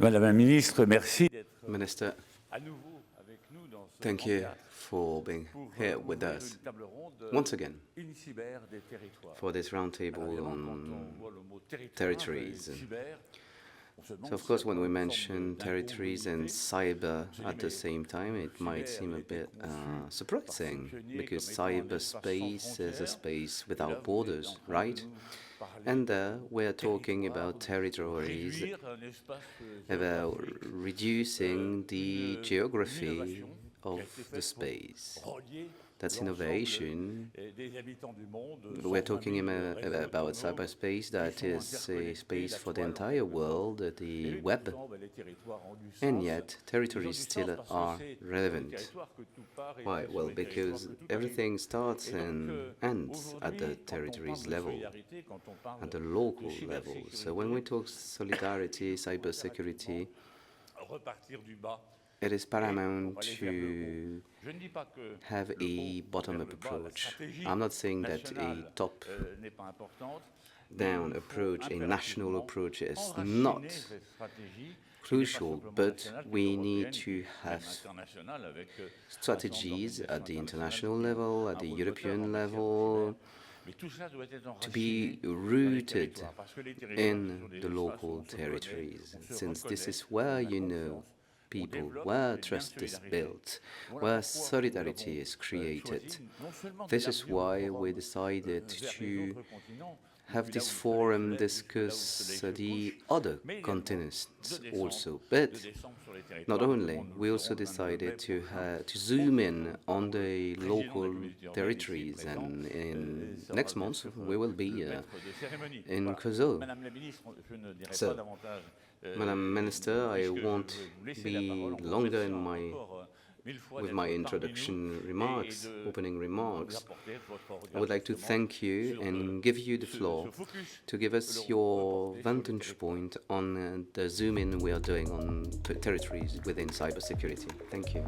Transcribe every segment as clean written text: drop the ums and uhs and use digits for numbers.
Madame la Ministre, merci d'être Minister, à nouveau avec nous dans ce thank grand you théâtre for being pour here with ouvrir us une table ronde once again InCyber des territoires. for this Alors, roundtable évidemment, quand on on voit le mot territoire territories. et cyber, on se demande So, of s'il y a course, pas when we une forme mention territories and d'incongruité. cyber On se dit, at the mais same time, le it might cyber seem a a été bit conçu par surprising, ces pionniers because comme étant un espace sans cyberspace is a frontières. space Et là, without vous êtes borders, en train de right? nous parler And de there we're talking territoire, about territories, réduire un espace about géographique, reducing the une geography innovation qui a of été the faite space. pour relier That's l'ensemble innovation. des habitants du monde. We're 120 talking 000 réseaux about autonomes cyberspace that qui sont is a interconnectés, space la for the toile, en entire quelque sorte. world, Et the oui, web, pourtant, les territoires ont du and sens. yet Ils ont territories du sens still parce que are c'est sur les relevant. territoires que tout part et Why? c'est sur Well, les territoires because que tout everything arrive. starts Et donc, and ends at the aujourd'hui, quand on territories parle de level, solidarité, quand on parle at the de local level. So when we cybersécurité, talk solidarity, cybersecurity, repartir du bas. it is paramount pour aller vers le haut. to Je ne dis pas que have le a haut bottom-up vers le bas, la approach. stratégie I'm not saying that a nationale, n'est pas importante, mais top-down il faut approach, a national impérativement approach is enraciner not cette stratégie crucial, qui n'est pas simplement but nationale, qui est we need européenne, to qui est même have internationale avec strategies at the international level, at the European level. level, Mais tout ça doit être to be enraciné dans les rooted territoires, parce que les territoires, ce in sont des the espaces où local on se connaît, territories, on se since this reconnaît, is where on a you know confiance, on people, développe where des liens de trust is solidarité. built, Voilà where pourquoi solidarity nous is avons created. choisi non seulement This is d'élargir why le we forum decided vers les to autres continents, have depuis là this où le forum soleil se lève jusqu'à là où le discuss soleil se the couche, other mais également continents de descendre, also. But de descendre sur les not territoires. only, Nous we le also ferons le 22 mai decided prochain. to zoom in on Par the le président de la local communauté urbaine ici territories, présent, and in sera next bien month sûr, we will le be maître de cérémonie. in Voilà. Kosovo. Madame la ministre, je ne dirai So, pas davantage. Madam Minister, I puisque je won't vais vous laisser be la parole en vous longer in remerciant my encore, mille fois with d'être my parmi introduction nous remarks, et de opening nous remarks. apporter votre regard I would like to justement thank you sur, and give you the ce floor focus to give que us l'on your veut porter sur les vantage territoires. point on the zoom in we are doing on territories within cybersecurity. Thank you.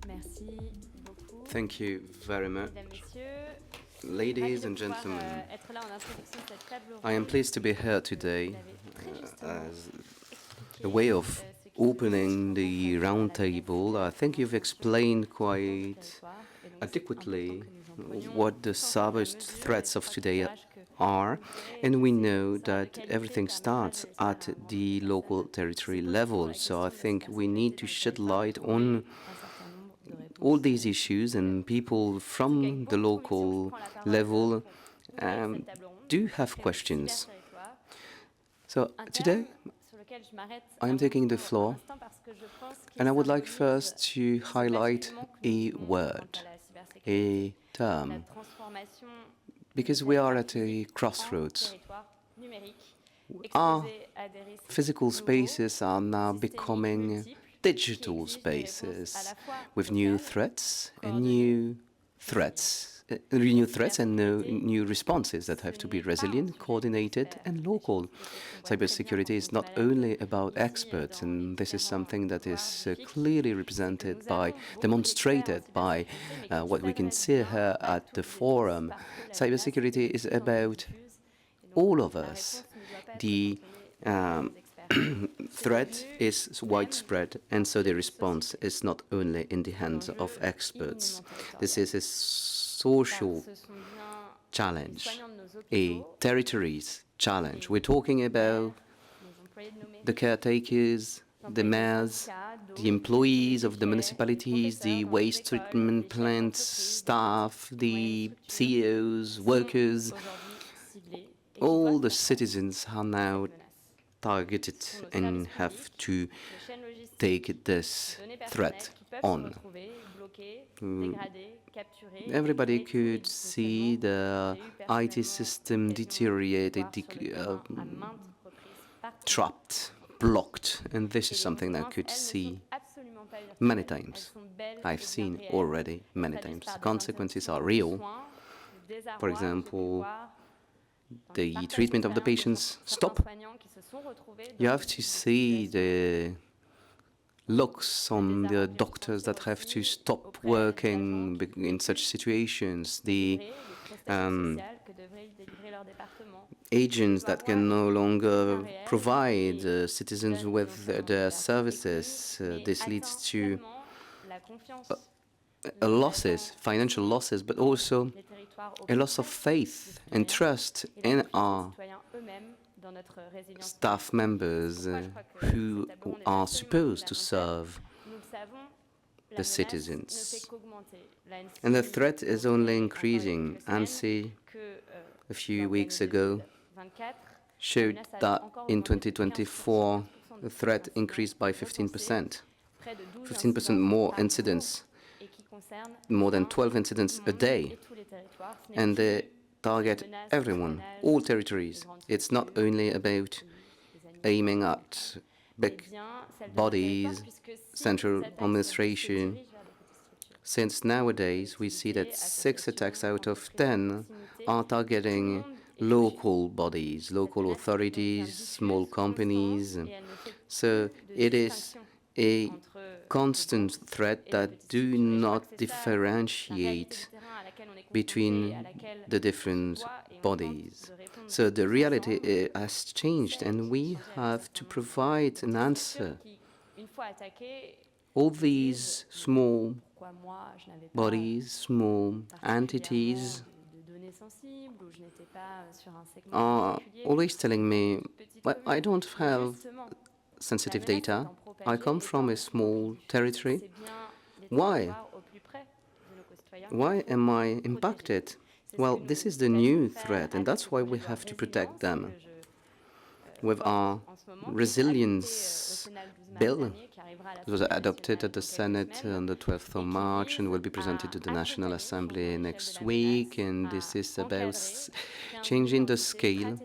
Merci beaucoup. Thank you very much. Mesdames, Messieurs, Ladies ravi de and pouvoir, gentlemen, être là en introduction de cette table I am ronde. pleased to be here today Vous l'avez très justement as expliqué, a way of ce qui se opening passe the dans la round table. I think you've explained quite territoire. Et donc, c'est adequately important que nous en what the prenions tous ensemble la cyber mesure. threats of Je crois today qu'usage que are, vous and we direz, know c'est that de qualité everything permettra starts de at faire un the bon local message. territory Se pose level. la So I question de la think we need to cybersécurité shed dans le light territoire, on trouver un certain nombre de réponses. all these issues, and people from the local level do have questions. So today I am taking the floor, and I would like first to highlight a word, a term, because we are at a crossroads. Our physical spaces are now becoming digital spaces with new threats and new new responses that have to be resilient, coordinated, and local. Cybersecurity is not only about experts, and this is something that is clearly represented by, demonstrated by what we can see here at the forum. Cybersecurity is about all of us. The threat is widespread, and so the response is not only in the hands of experts. This is a social challenge, a territories challenge. We're talking about the caretakers, the mayors, the employees of the municipalities, the waste treatment plants staff, the CEOs, workers. All the citizens are now targeted and have to take this threat on. Everybody could see the IT system deteriorated, trapped, blocked, and this is something I could see many times. I've seen already many times. The consequences are real. For example, the treatment of the patients stop. You have to see the looks on the doctors that have to stop working in such situations, the agents that can no longer provide citizens with their services. This leads to losses, financial losses, but also a loss of faith and trust in our staff members who are supposed to serve the citizens. And the threat is only increasing. ANSSI, a few weeks ago, showed that in 2024, the threat increased by 15%. 15% more incidents, more than 12 incidents a day. And they target everyone, all territories. It's not only about aiming at big bodies, central administration. Since nowadays we see that 6 attacks out of 10 are targeting local bodies, local authorities, small companies. So it is a constant threat that do not differentiate between the different bodies. So the reality has changed, and we have to provide an answer. All these small bodies, small entities are always telling me, but I don't have sensitive data. I come from a small territory. Why? Why am I impacted? Well, this is the new threat, and that's why we have to protect them. With our resilience bill, it was adopted at the Senate on the 12th of March and will be presented to the National Assembly next week. And this is about changing the scale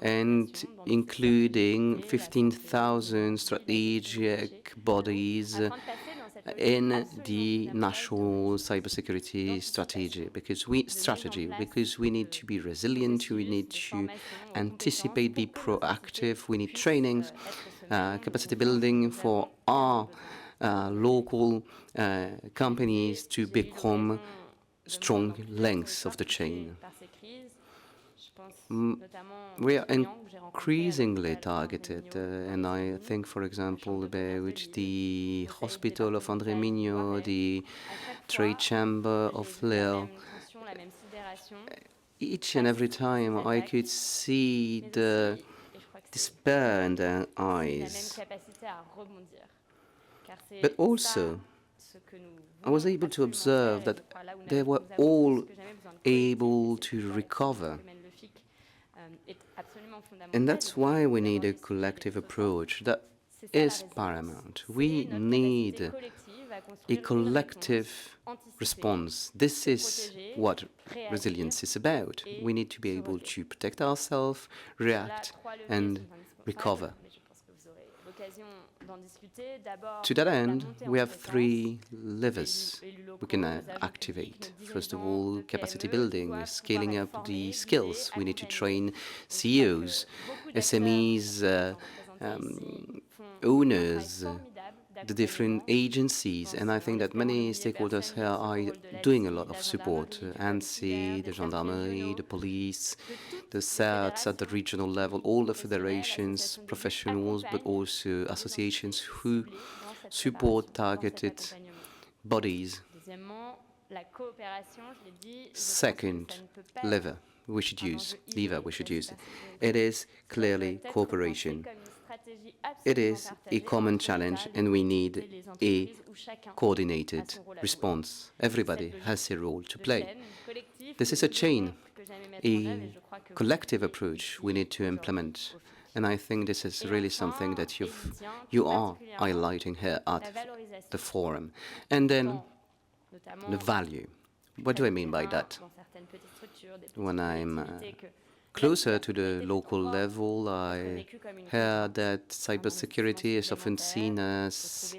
and including 15,000 strategic bodies in the national cybersecurity strategy, because we need to be resilient, we need to anticipate, be proactive, we need trainings, capacity building for our local companies to become strong links of the chain. We are increasingly targeted, and I think, for example, about the hospital of André Mignot, the trade chamber of Lille. Each and every time I could see the despair in their eyes. But also, I was able to observe that they were all able to recover. And that's why we need a collective approach. That is paramount. We need a collective response. This is what resilience is about. We need to be able to protect ourselves, react, and recover. To that end, we have 3 levers we can activate. First of all, capacity building, scaling up the skills. We need to train CEOs, SMEs, owners, the different agencies, and I think that many stakeholders here are doing a lot of support. ANSSI, the gendarmerie, the police, the CERTs at the regional level, all the federations, professionals, but also associations who support targeted bodies. Second lever we should use, it is clearly cooperation. It is a common challenge, and we need a coordinated response. Everybody has a role to play. This is a chain, a collective approach we need to implement. And I think this is really something that you are highlighting here at the forum. And then the value. What do I mean by that? When I'm closer to the local level, I hear that cybersecurity is often seen as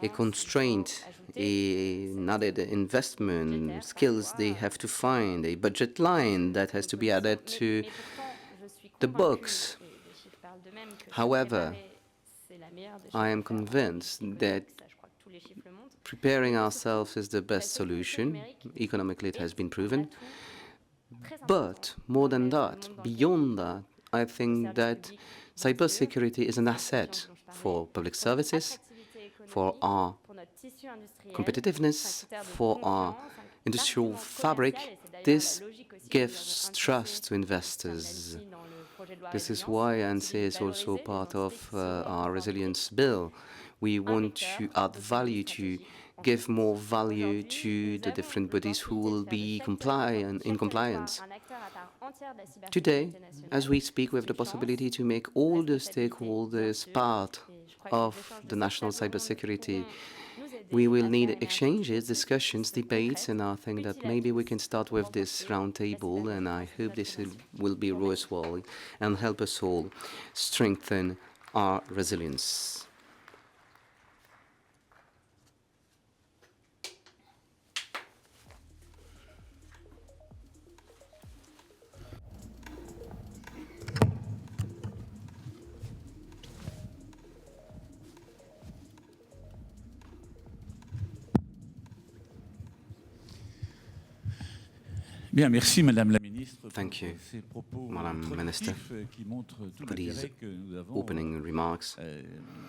a constraint, an added investment, skills they have to find, a budget line that has to be added to the books. However, I am convinced that preparing ourselves is the best solution. Economically, it has been proven. But more than that, beyond that, I think that cybersecurity is an asset for public services, for our competitiveness, for our industrial fabric. This gives trust to investors. This is why ANSSI is also part of our resilience bill. We want to add value, to give more value to the different bodies who will be in compliance. Today, as we speak, we have the possibility to make all the stakeholders part of the national cybersecurity. We will need exchanges, discussions, debates, and I think that maybe we can start with this roundtable, and I hope this will be worthwhile and help us all strengthen our resilience. Bien, merci Madame la Ministre. Thank you, Ces propos Madame Minister, qui montrent tout for these l'intérêt que nous avons opening remarks.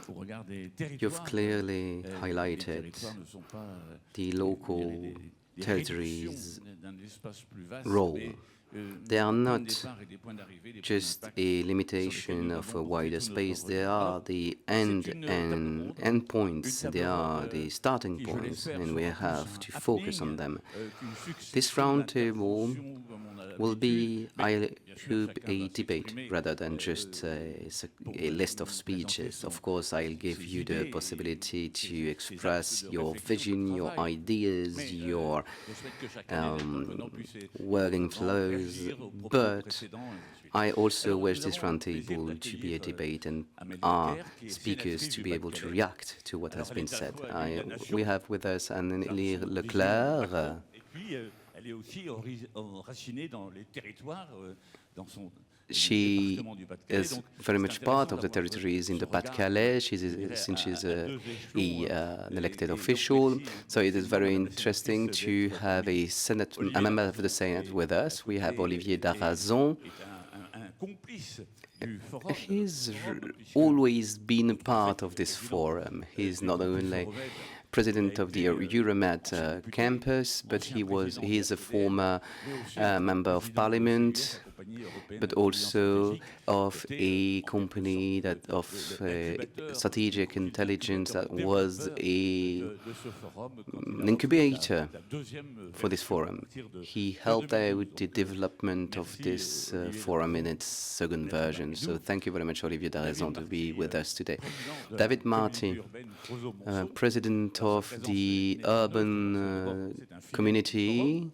Au regard des territoires. You've clearly highlighted Les territoires ne sont pas, the local des territories' réductions d'un espace plus vaste, role. mais, They are des points not de départ et des points d'arrivée, des points just d'impact a sur limitation lesquels nous of a devons wider porter tout space, notre they regard. are the end points, they are the starting points, and we have to focus on them. This roundtable will be, I hope, a debate rather than just a list of speeches. Of course, I'll give you the possibility to express your vision, your ideas, your working flows, but I also wish this roundtable to be a debate and our speakers to be able to react to what has been said. We have with us Anne-Élie Leclerc. She is very much part of the territories in the Pas-de-Calais. Since she's an elected official, so it is very interesting to have a member of the Senate with us. We have Olivier Darazon. He's always been a part of this forum. He's not only president of the Euromed campus, but he is a former member of parliament, but also of a company of strategic intelligence that was an incubator for this forum. He helped out the development of this forum in its second version. So thank you very much, Olivier Darazon, to be with us today. David Marty, president of the urban community,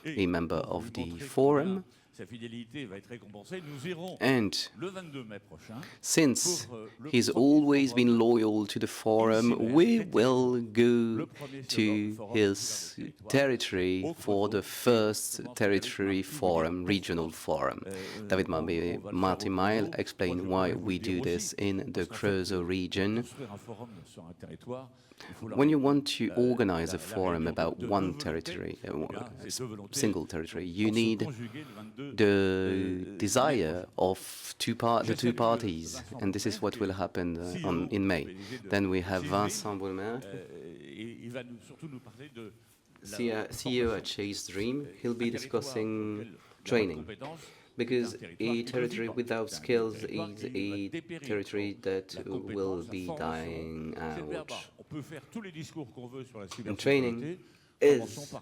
a member of the forum. And since he's always been loyal to the forum, we will go to his territory for the first territory forum, regional forum. David Marty will explain why we do this in the Creusot region. When you want to organize a forum about one territory, a single territory, you need the desire of the two parties, and this is what will happen in May. Then we have Vincent Boulmer, CEO at Chase Dream. He'll be discussing training, because a territory without skills is a territory that will be dying out. And training is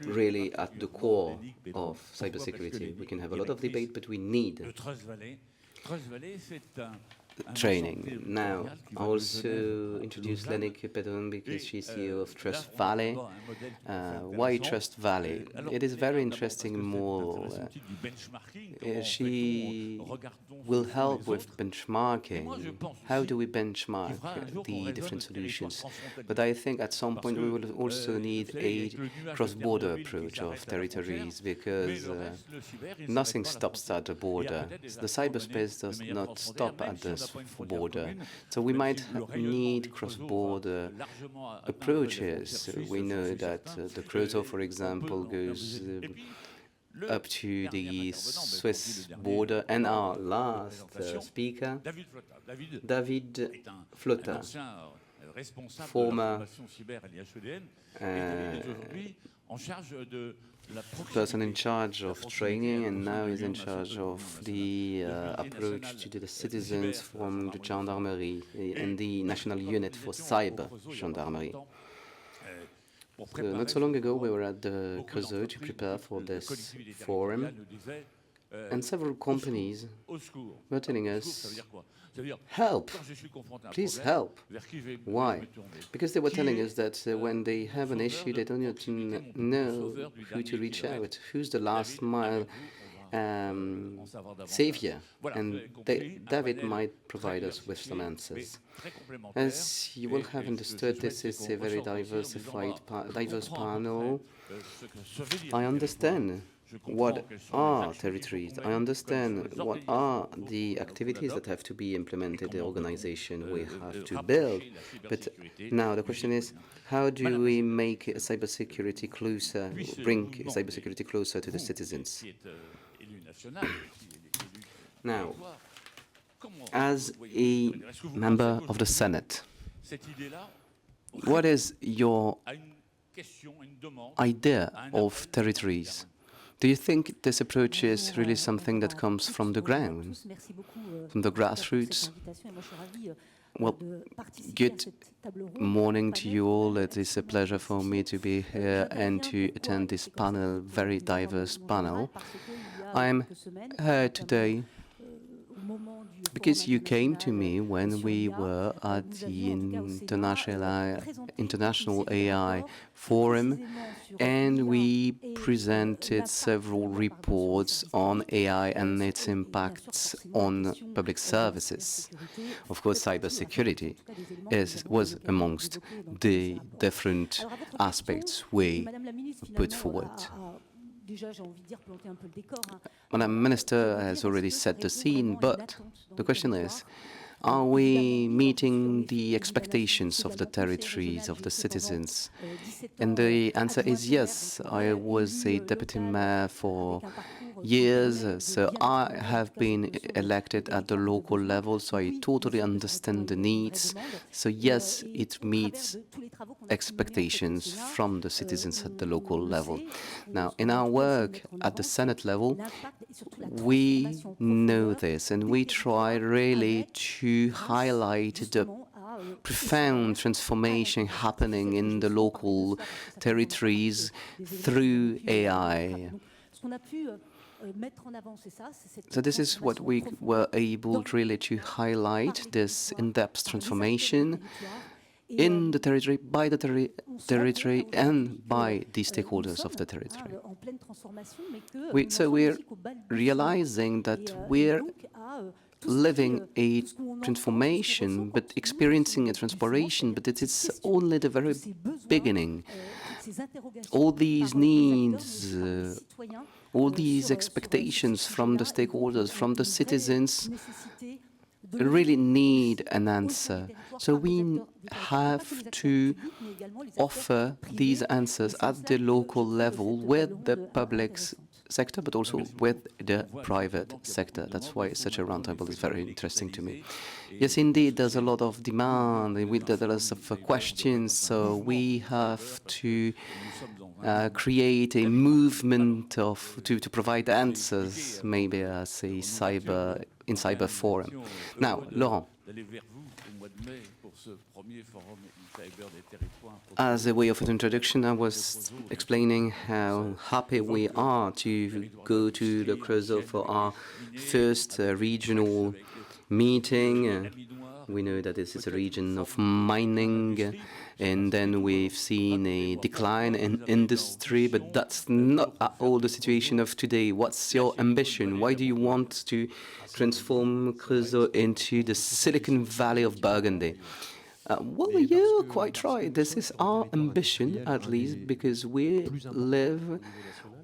really at the core of cybersecurity. We can have a lot of debate, but we need training. Now, I also introduced Lennick Pedon because she's CEO of Trust Valley. Why Trust Valley? It is very interesting model. She will help with benchmarking. How do we benchmark the different solutions? But I think at some point we will also need a cross-border approach of territories, because nothing stops at the border. The cyberspace does not stop at the cross-border. So we might need cross-border approaches. We know that the Creusot, for example, goes up to the Swiss border. And our last speaker, David Flotta, former person in charge of training, and now is in charge of the approach to the citizens from the gendarmerie and the National Unit for Cyber Gendarmerie. So not so long ago, we were at the Creusot to prepare for this forum, and several companies were telling us, help, please help. Why? Because they were telling us that when they have an issue, they don't know who to reach out, who's the last mile savior. And David might provide us with some answers. As you will have understood, this is a very diverse panel. I understand what are territories. I understand what are the activities that have to be implemented, the organization we have to build. But now the question is, how do we make cybersecurity closer, bring cybersecurity closer to the citizens? Now, as a member of the Senate, what is your idea of territories? Do you think this approach is really something that comes from the ground, from the grassroots? Well, good morning to you all. It is a pleasure for me to be here and to attend this panel, very diverse panel. I am here today because you came to me when we were at the International AI Forum, and we presented several reports on AI and its impacts on public services. Of course, cybersecurity was amongst the different aspects we put forward. Madam Minister has already set the scene, but the question is, are we meeting the expectations of the territories, of the citizens? And the answer is yes. I was a deputy mayor for years, so I have been elected at the local level, so I totally understand the needs. So yes, it meets expectations from the citizens at the local level. Now, in our work at the Senate level, we know this, and we try really to highlight the profound transformation happening in the local territories through AI. So this is what we were able really to highlight, this in-depth transformation in the territory, by the territory, and by the stakeholders of the territory. So we're realizing that we're living a transformation, but experiencing a transformation, but it is only the very beginning. All these needs, all these expectations from the stakeholders, from the citizens, really need an answer. So we have to offer these answers at the local level with the public sector, but also with the private sector. That's why such a roundtable is very interesting to me. Yes, indeed, there's a lot of demand, there's a lot of questions, so we have to create a movement to provide answers, maybe as a InCyber forum. Now, Laurent, as a way of an introduction, I was explaining how happy we are to go to the Creusot for our first regional meeting. We know that this is a region of mining, and then we've seen a decline in industry, but that's not at all the situation of today. What's your ambition? Why do you want to transform Creusot into the Silicon Valley of Burgundy? Well, you're quite right. This is our ambition, at least, because we live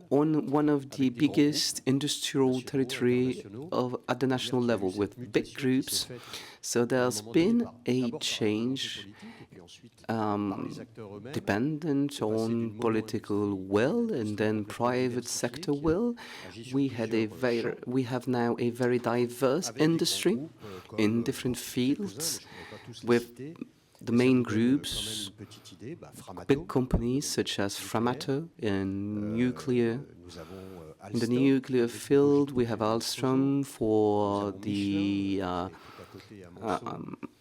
on one of the biggest industrial territory at the national level with big groups. So there's been a change dependent on political will and then private sector will. We have now a very diverse industry in different fields with the main groups, big companies such as Framato in nuclear. In the nuclear field, we have Alstom for the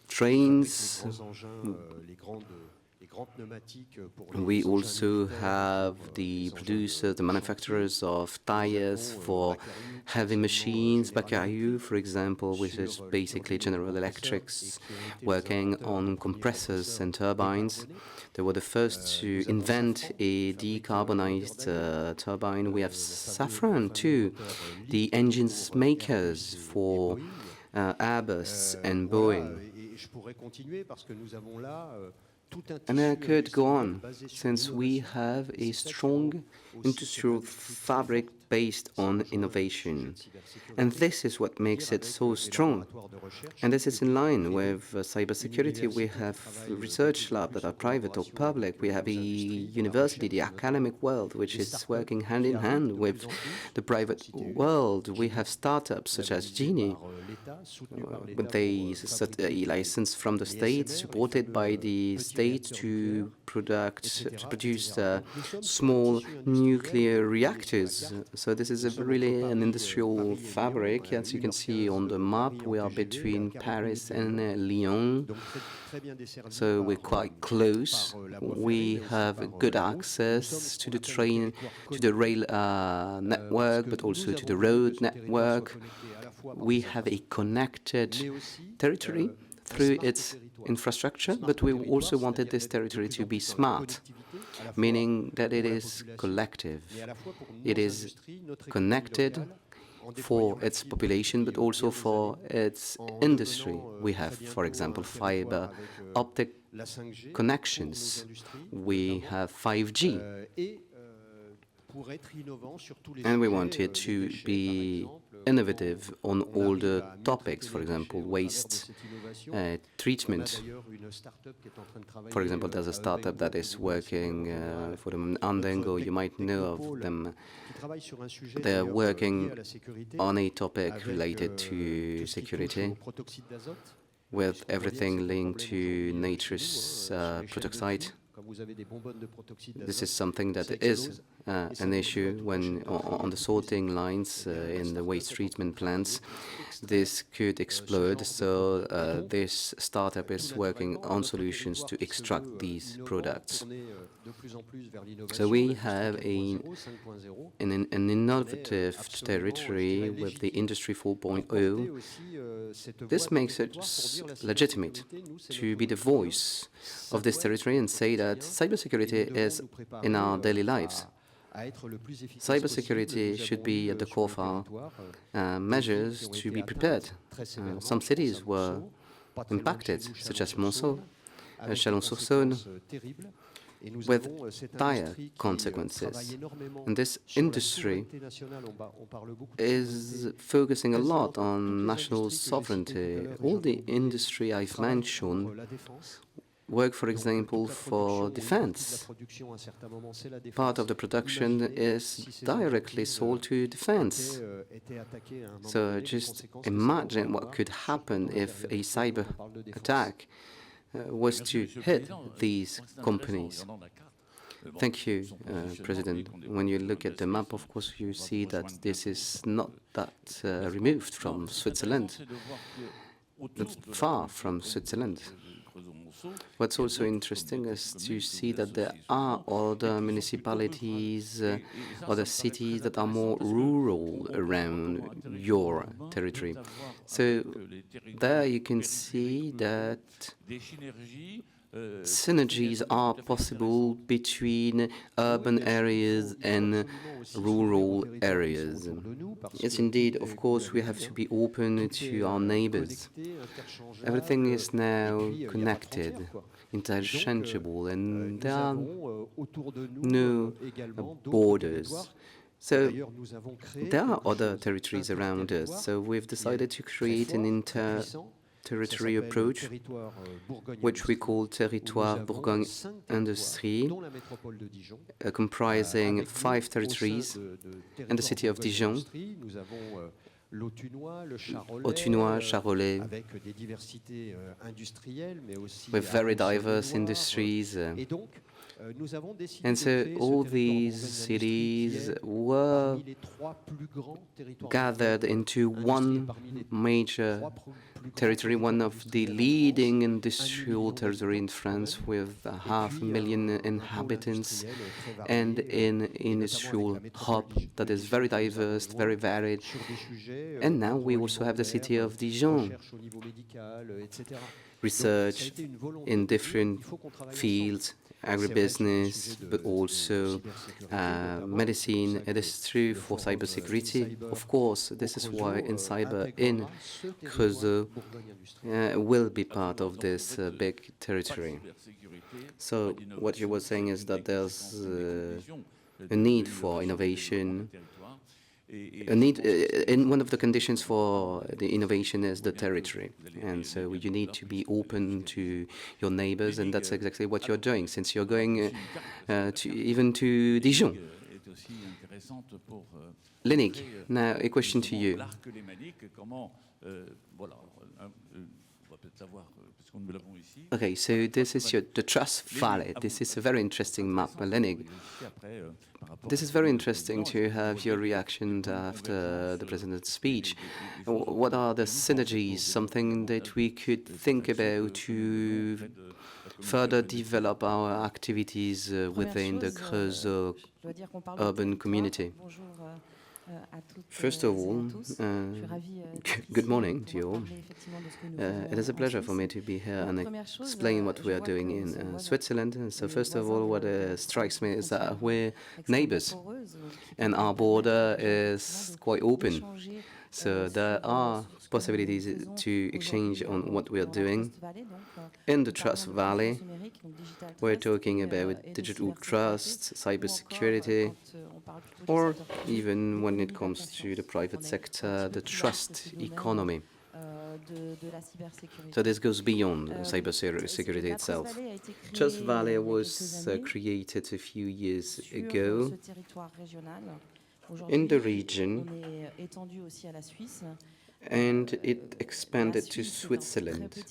trains. We also have the producers, the manufacturers of tires for heavy machines, Bacariu, for example, which is basically General Electric's working on compressors and turbines. They were the first to invent a decarbonized turbine. We have Safran too, the engines makers for Airbus and Boeing. And I could go on, since we have a strong industrial fabric based on innovation. And this is what makes it so strong. And this is in line with cybersecurity. We have research labs that are private or public. We have a university, the academic world, which is working hand in hand with the private world. We have startups such as Genie, with a license from the state, supported by the state to produce small nuclear reactors. So this is really an industrial fabric. As you can see on the map, we are between Paris and Lyon. So we're quite close. We have good access to the train, to the rail network, but also to the road network. We have a connected territory through its infrastructure, but we also wanted this territory to be smart, meaning that it is collective. It is connected for its population, but also for its industry. We have, for example, fiber optic connections. We have 5G. And we wanted to be innovative on all the topics, for example, waste treatment. For example, there's a startup that is working for the Andengo. You might know of them. They're working on a topic related to security, with everything linked to nitrous peroxide. This is something that is an issue when on the sorting lines in the waste treatment plants. This could explode, so this startup is working on solutions to extract these products. So we have an innovative territory with the Industry 4.0. This makes it legitimate to be the voice of this territory and say that cybersecurity is in our daily lives. Cybersecurity should be at the core of our measures to be prepared. Some cities were impacted, such as Monceau, Chalon-sur-Saône, with dire consequences. And this industry is focusing a lot on national sovereignty. All the industry I've mentioned work, for example, for defense. Part of the production is directly sold to defense. So just imagine what could happen if a cyber attack was to hit these companies. Thank you, President. When you look at the map, of course, you see that this is not that removed from Switzerland, that's far from Switzerland. What's also interesting is to see that there are other municipalities, other cities that are more rural around your territory. So there you can see that synergies are possible between urban areas and rural areas. Yes, indeed, of course, we have to be open to our neighbors. Everything is now connected, interchangeable, and there are no borders. So there are other territories around us, so we've decided to create an inter-territory approach, which we call Territoire Bourgogne Industrie, comprising 5 territories and the city of Dijon, Autunois, Charolais, with very diverse industries. And so all these cities were gathered into one major territory, one of the leading industrial territory in France with 500,000 inhabitants, and an industrial hub that is very diverse, very varied. And now we also have the city of Dijon, research in different fields, agribusiness, but also medicine. It is true for cybersecurity. Of course, this is why InCyber in Creusot will be part of this big territory. So what you were saying is that there's a need for innovation. And one of the conditions for the innovation is the territory. And so you need to be open to your neighbors, and that's exactly what you're doing, since you're going even to Dijon. Lenig, now a question to you. Okay, so this is the Trust Valley. This is a very interesting map, Lenig. This is very interesting to have your reaction after the President's speech. What are the synergies, something that we could think about to further develop our activities within the Creusot urban community? First of all, good morning to you all. It is a pleasure for me to be here and explain what we are doing in Switzerland. And so first of all, what strikes me is that we're neighbors, and our border is quite open. So there are possibilities to exchange on what we are doing. In the Trust Valley, we're talking about digital trust, cybersecurity, or even when it comes to the private sector, the trust economy. So this goes beyond cybersecurity itself. Trust Valley was created a few years ago in the region, and it expanded to Switzerland.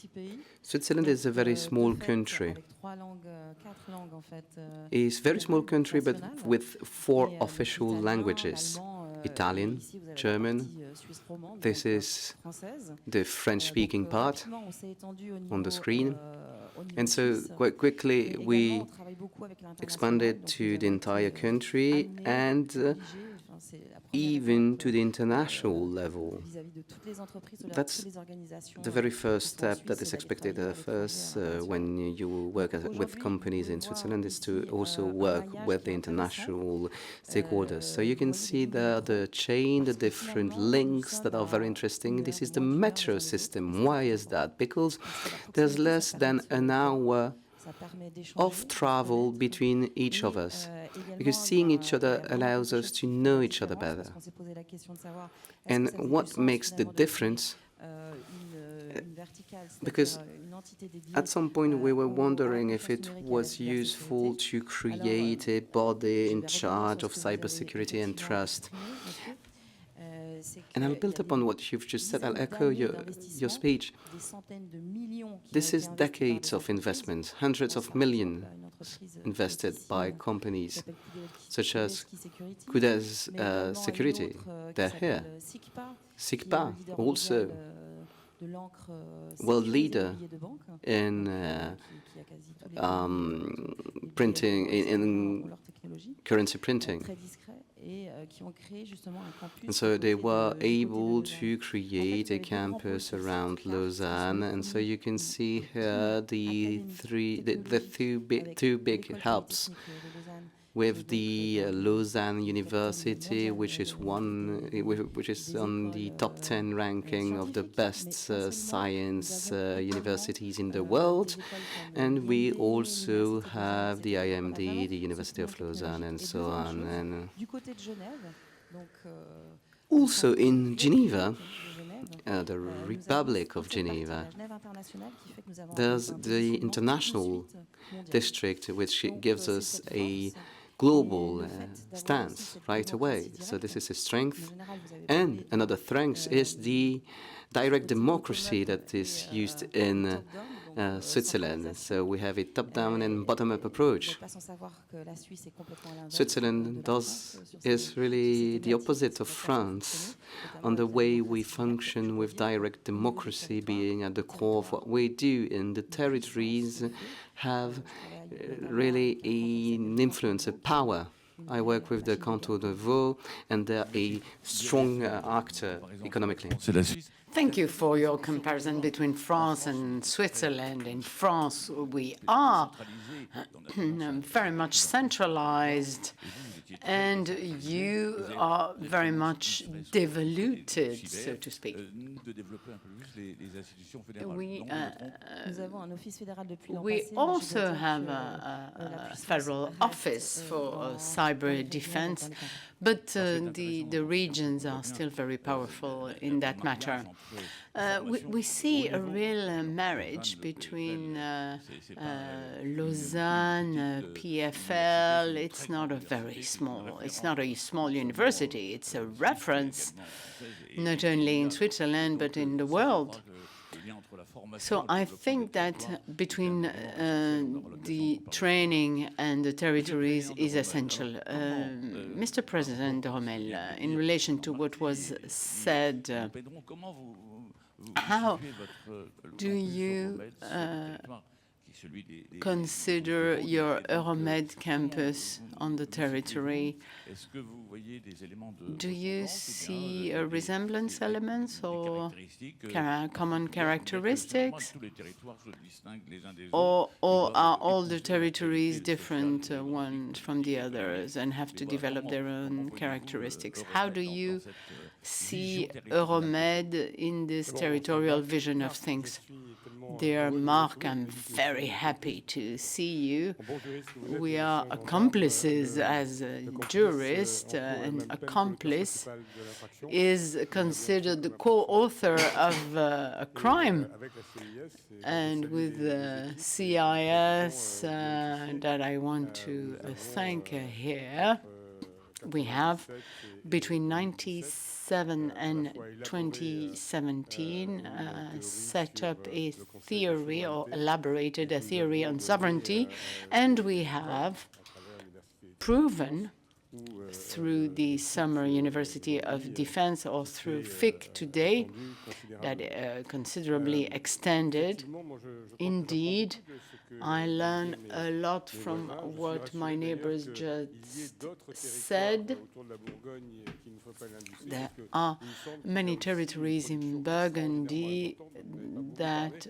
Switzerland is a very small country. It's a very small country, but with 4 official languages: Italian, German. This is the French-speaking part on the screen. And so quite quickly we expanded to the entire country and even to the international level. That's the very first step that is expected first when you work with companies in Switzerland, is to also work with the international stakeholders. So you can see there the chain, the different links that are very interesting. This is the metro system. Why is that? Because there's less than an hour of travel between each of us, because seeing each other allows us to know each other better. And what makes the difference, because at some point we were wondering if it was useful to create a body in charge of cybersecurity and trust. And I'll build upon what you've just said. I'll echo your speech. This is decades of investment, hundreds of millions invested by companies such as Coudes Security. They're here. SICPA, also world leader in printing, in currency printing. And so they were able to create a campus around Lausanne, and so you can see here the two big hubs with the Lausanne University, which is on the top 10 ranking of the best science universities in the world. And we also have the IMD, the University of Lausanne, and so on. And also in Geneva, the Republic of Geneva, there's the international district, which gives us a global stance right away. So this is a strength. And another strength is the direct democracy that is used in Switzerland. So we have a top-down and bottom-up approach. Switzerland is really the opposite of France on the way we function, with direct democracy being at the core of what we do. And the territories have really an influence, a power. I work with the Canton de Vaud, and they're a strong actor economically. Thank you for your comparison between France and Switzerland. In France, we are very much centralized, and you are very much devoluted, so to speak. We also have a federal office for cyber defense, but the regions are still very powerful in that matter. We see a real marriage between Lausanne, PFL. It's not a small university. It's a reference, not only in Switzerland, but in the world. So I think that between the training and the territories is essential. Mr. President Rommel, in relation to what was said, how do you consider your Euromed campus on the territory? Do you see resemblance elements or common characteristics? Or are all the territories different ones from the others and have to develop their own characteristics? How do you see Euromed in this territorial vision of things? Dear Mark, I'm very happy to see you. We are accomplices as a jurist. An accomplice is considered the co-author of a crime. And with the CIS that I want to thank here, we have between 1997 and 2017 set up a theory, or elaborated a theory on sovereignty, and we have proven through the Summer University of Defense or through FIC today that considerably extended. Indeed, I learn a lot from what my neighbors just said. There are many territories in Burgundy that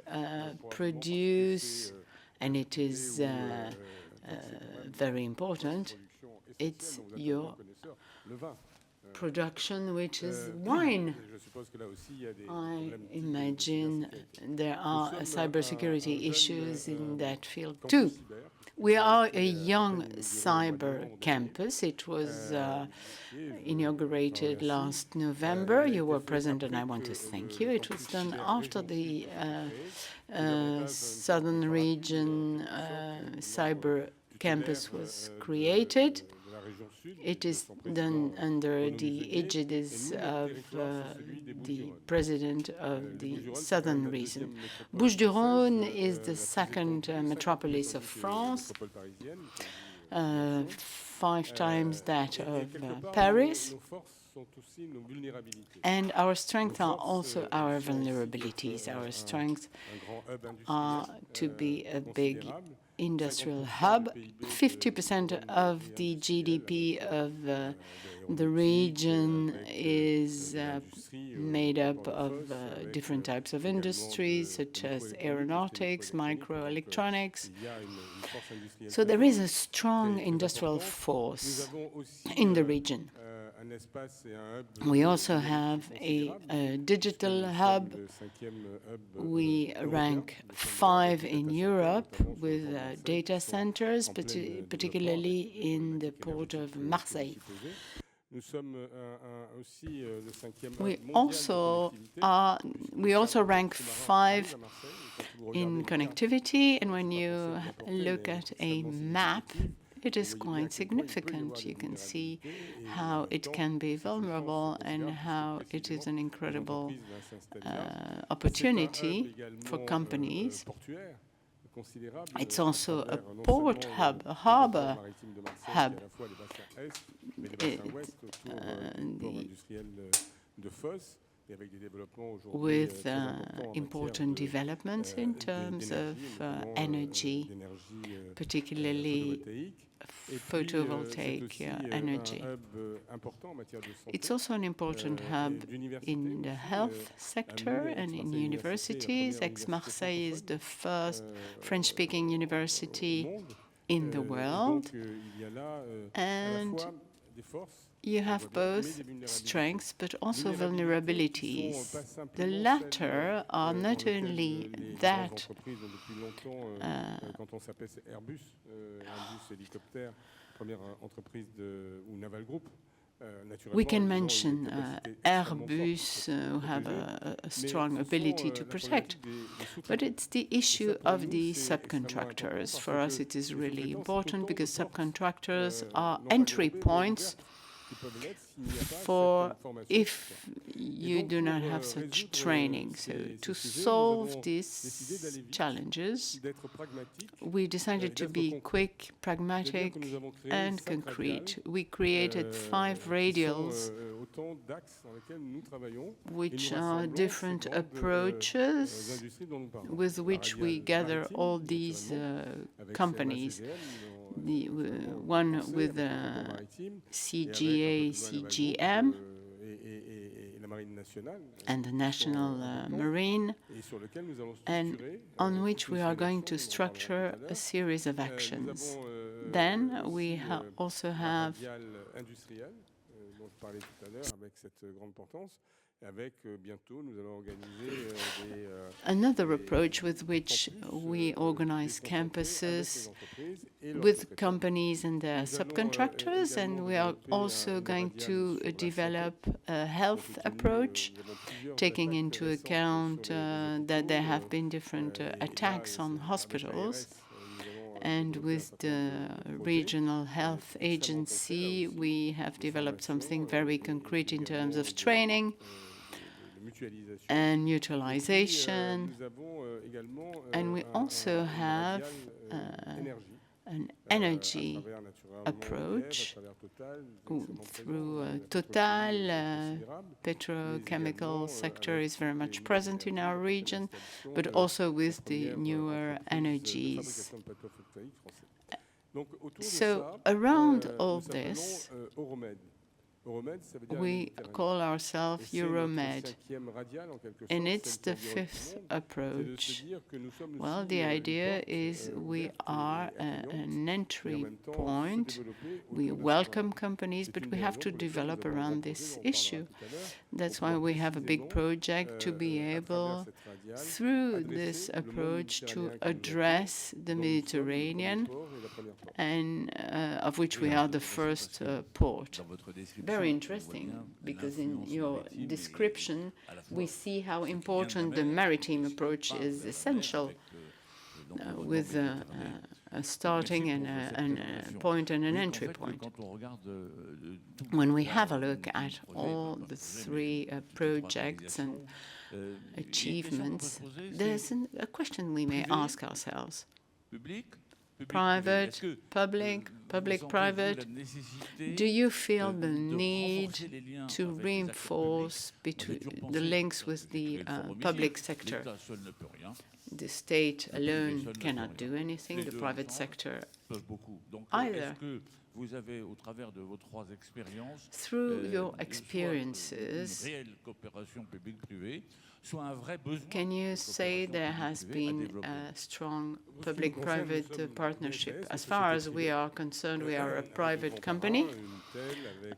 produce, and it is very important, it's your production, which is wine. I imagine there are cybersecurity issues in that field too. We are a young cyber campus. It was inaugurated last November. You were present, and I want to thank you. It was done after the Southern Region cyber campus was created. It is done under the aegis of the president of the Southern region. Bouches-du-Rhône is the second metropolis of France, 5 times that of Paris. And our strengths are also our vulnerabilities. Our strengths are to be a big industrial hub. 50% of the GDP of the region is made up of different types of industries, such as aeronautics, microelectronics. So there is a strong industrial force in the region. We also have a digital hub. We rank 5 in Europe with data centers, particularly in the port of Marseille. We also rank 5 in connectivity, and when you look at a map, it is quite significant. You can see how it can be vulnerable and how it is an incredible opportunity for companies. It's also a port hub, a harbor hub. With important developments in terms of energy, particularly photovoltaic energy. It's also an important hub in the health sector and in universities. Aix-Marseille is the first French-speaking university in the world, and you have both strengths but also vulnerabilities. The latter are not only that we can mention Airbus, who have a strong ability to protect, but it's the issue of the subcontractors. For us, it is really important because subcontractors are entry points for if you do not have such training. So to solve these challenges, we decided to be quick, pragmatic, and concrete. We created 5 radials, which are different approaches with which we gather all these companies. The one with CGA, CGM, and the National Marine, and on which we are going to structure a series of actions. Then we also have another approach with which we organize campuses with companies and their subcontractors, and we are also going to develop a health approach, taking into account that there have been different attacks on hospitals. And with the regional health agency, we have developed something very concrete in terms of training and mutualization. And we also have an energy approach through Total. Petrochemical sector is very much present in our region, but also with the newer energies. So around all this, we call ourselves Euromed, and it's the 5th approach. Well, the idea is we are an entry point. We welcome companies, but we have to develop around this issue. That's why we have a big project to be able, through this approach, to address the Mediterranean, and of which we are the first port. Very interesting, because in your description, we see how important the maritime approach is essential, with a starting and a point and an entry point. When we have a look at all the 3 projects and achievements, there's a question we may ask ourselves. private, public, public-private. Do you feel the need to reinforce the links with the public sector? The state alone cannot do anything, the private sector either. Through your experiences, can you say there has been a strong public-private partnership? As far as we are concerned, we are a private company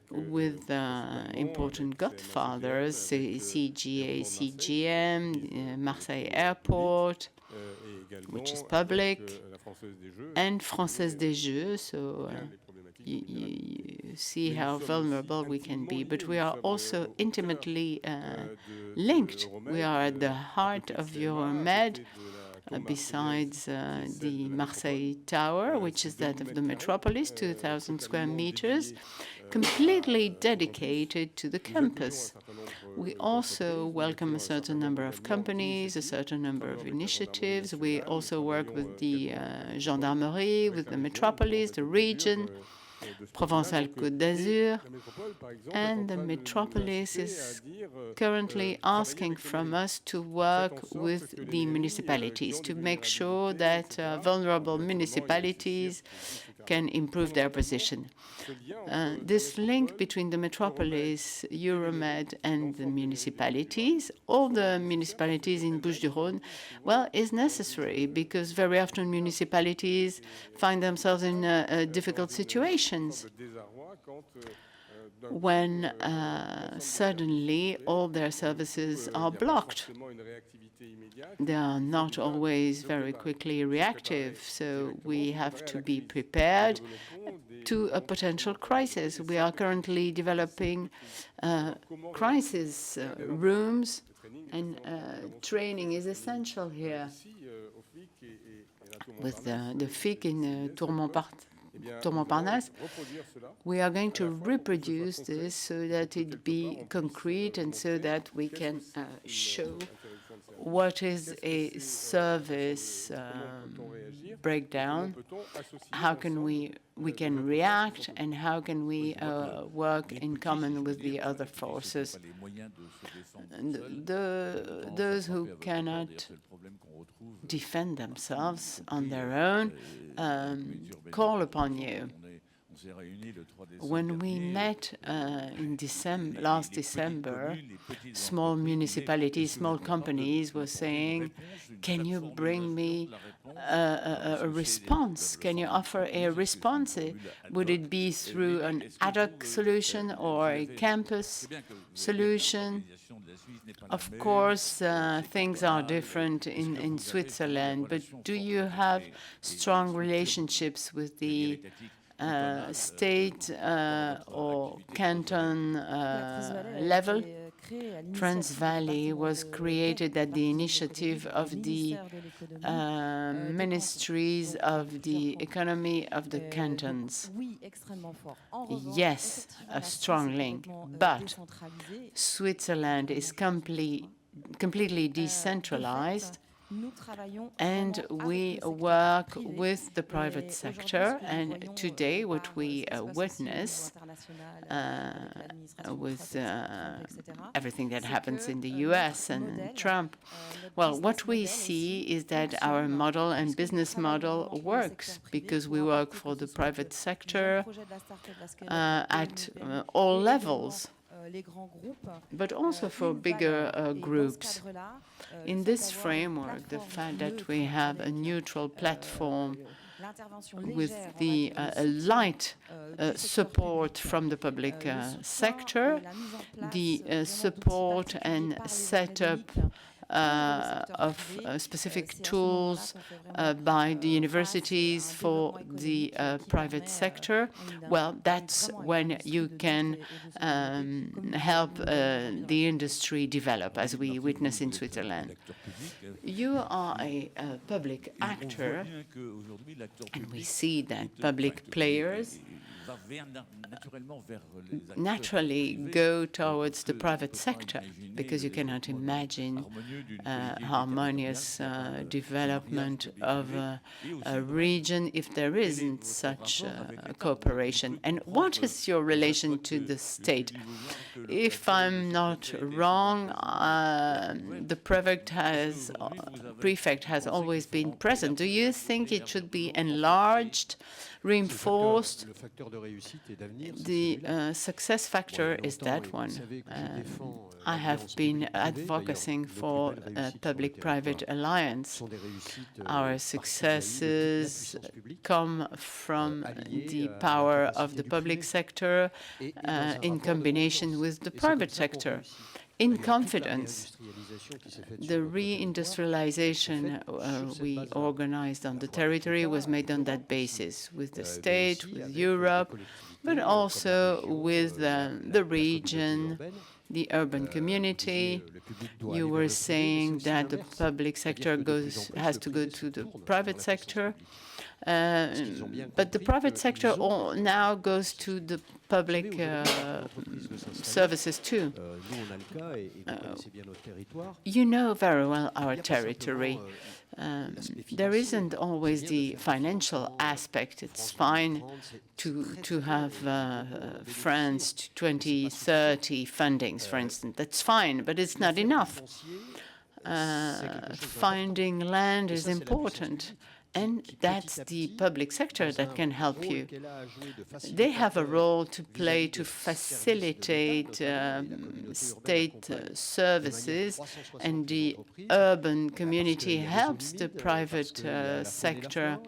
with important godfathers, CGA, CGM, Marseille Airport, which is public, and Française des Jeux, so you see how vulnerable we can be. But we are also intimately linked. We are at the heart of Euromed, besides the Marseille Tower, which is that of the metropolis, 2,000 square meters, completely dedicated to the campus. We also welcome a certain number of companies, a certain number of initiatives. We also work with the gendarmerie, with the metropolis, the region, Provence-Alpes-Côte d'Azur, and the metropolis is currently asking from us to work with the municipalities to make sure that vulnerable municipalities can improve their position. This link between the metropolis, Euromed, and the municipalities, all the municipalities in Bouches-du-Rhône, well, is necessary because very often municipalities find themselves in difficult situations when suddenly all their services are blocked. They are not always very quickly reactive, so we have to be prepared to a potential crisis. We are currently developing crisis rooms, and training is essential here. With the FIC in Tourmont-Parnasse, we are going to reproduce this so that it be concrete and so that we can show what is a service breakdown, how can we can react, and how can we work in common with the other forces. Those who cannot defend themselves on their own call upon you. When we met in last December, small municipalities, small companies were saying, can you bring me a response? Can you offer a response? Would it be through an ad hoc solution or a campus solution? Of course, things are different in Switzerland, but do you have strong relationships with the state or canton level? Transvalley was created at the initiative of the ministries of the economy of the cantons. Yes, a strong link, but Switzerland is completely decentralized, and we work with the private sector. And today what we witness with everything that happens in the US and Trump, well, what we see is that our model and business model works because we work for the private sector at all levels, but also for bigger groups. In this framework, the fact that we have a neutral platform with the light support from the public sector, the support and setup of specific tools by the universities for the private sector, well, that's when you can help the industry develop, as we witness in Switzerland. You are a public actor, and we see that public players naturally go towards the private sector, because you cannot imagine harmonious development of a region if there isn't such cooperation. And what is your relation to the state? If I'm not wrong, the prefect has always been present. Do you think it should be enlarged, reinforced? The success factor is that one. I have been advocating for a public-private alliance. Our successes come from the power of the public sector in combination with the private sector. In confidence, the reindustrialization we organized on the territory was made on that basis, with the state, with Europe, but also with the region, the urban community. You were saying that the public sector has to go to the private sector. But the private sector now goes to the public services too. You know very well our territory. There isn't always the financial aspect. It's fine to have France 2030 fundings, for instance. That's fine, but it's not enough. Finding land is important. And that's the public sector that can help you. They have a role to play to facilitate state services, and the urban community helps the private sector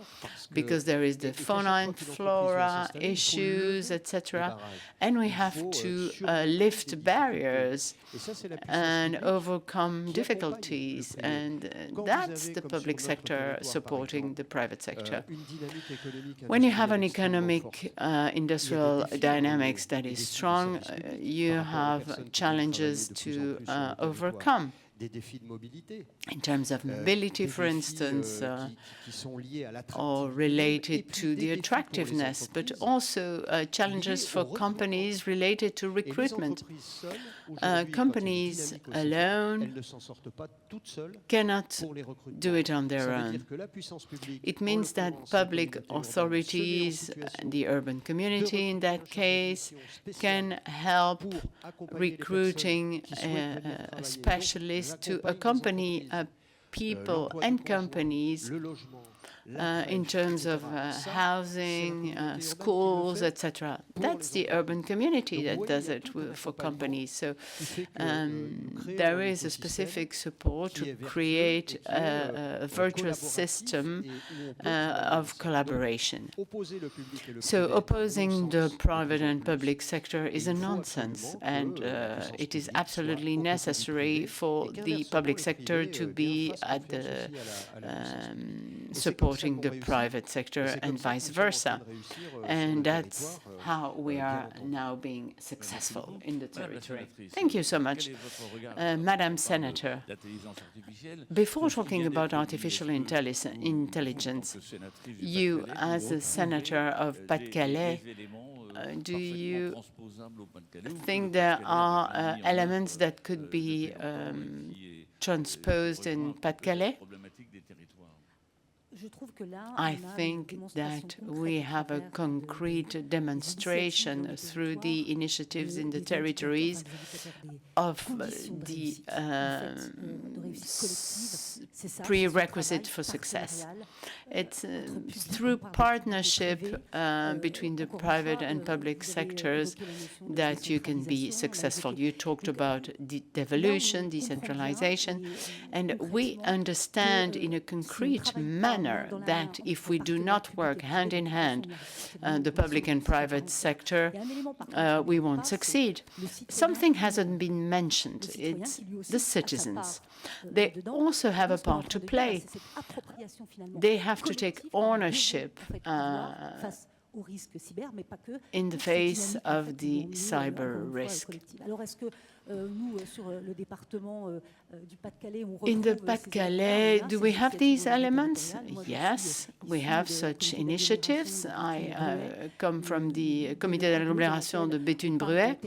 because there is the fauna and flora issues, etc. And we have to lift barriers and overcome difficulties. And that's the public sector supporting the private sector. When you have an economic industrial dynamics that is strong, you have challenges to overcome. In terms of mobility, for instance, or related to the attractiveness, but also challenges for companies related to recruitment. Companies alone cannot do it on their own. It means that public authorities, the urban community in that case, can help recruiting specialists to accompany people and companies in terms of housing, schools, etc. That's the urban community that does it for companies. So there is a specific support to create a virtuous system of collaboration. So opposing the private and public sector is a nonsense, and it is absolutely necessary for the public sector to be at the supporting the private sector and vice versa. And that's how we are now being successful in the territory. Thank you so much. Madam Senator, before talking about artificial intelligence, you, as a senator of Pas-de-Calais, do you think there are elements that could be transposed in Pas-de-Calais? I think that we have a concrete demonstration through the initiatives in the territories of the prerequisite for success. It's through partnership between the private and public sectors that you can be successful. You talked about devolution, decentralization, and we understand in a concrete manner that if we do not work hand in hand, the public and private sector, we won't succeed. Something hasn't been mentioned. It's the citizens. They also have a part to play. They have to take ownership in the face of the cyber risk. In the Pas-de-Calais, do we have these elements? Yes, we have such initiatives. I come from the Comité d'agglomération de Béthune-Bruay.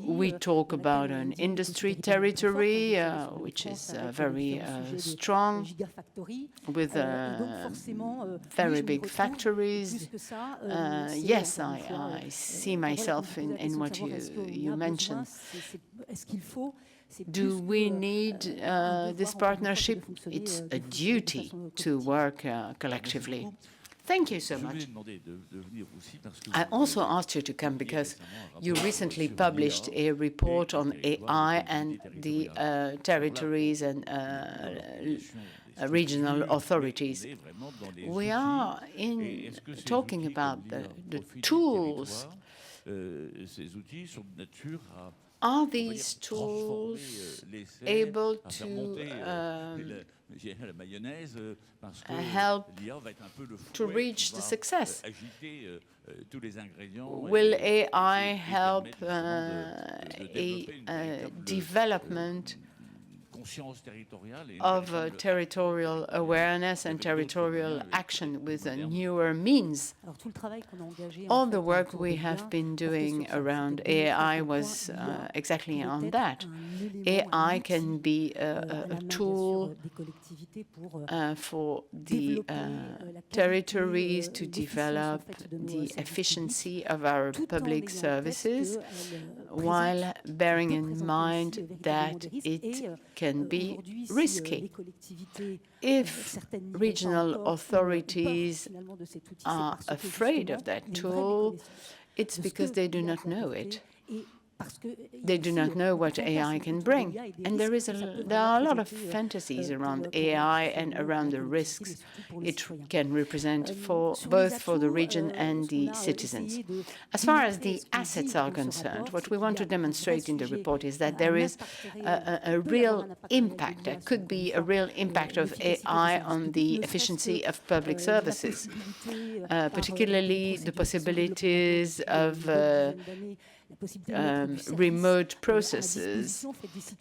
We talk about an industry territory, which is very strong, with very big factories. Yes, I see myself in what you mentioned. Do we need this partnership? It's a duty to work collectively. Thank you so much. I also asked you to come because you recently published a report on AI and the territories and regional authorities. We are talking about the tools. Are these tools able to help to reach the success? Will AI help a development of territorial awareness and territorial action with newer means? All the work we have been doing around AI was exactly on that. AI can be a tool for the territories to develop the efficiency of our public services, while bearing in mind that it can be risky. If regional authorities are afraid of that tool, it's because they do not know it. They do not know what AI can bring. And there are a lot of fantasies around AI and around the risks it can represent both for the region and the citizens. As far as the assets are concerned, what we want to demonstrate in the report is that there is a real impact. There could be a real impact of AI on the efficiency of public services, particularly the possibilities of remote processes,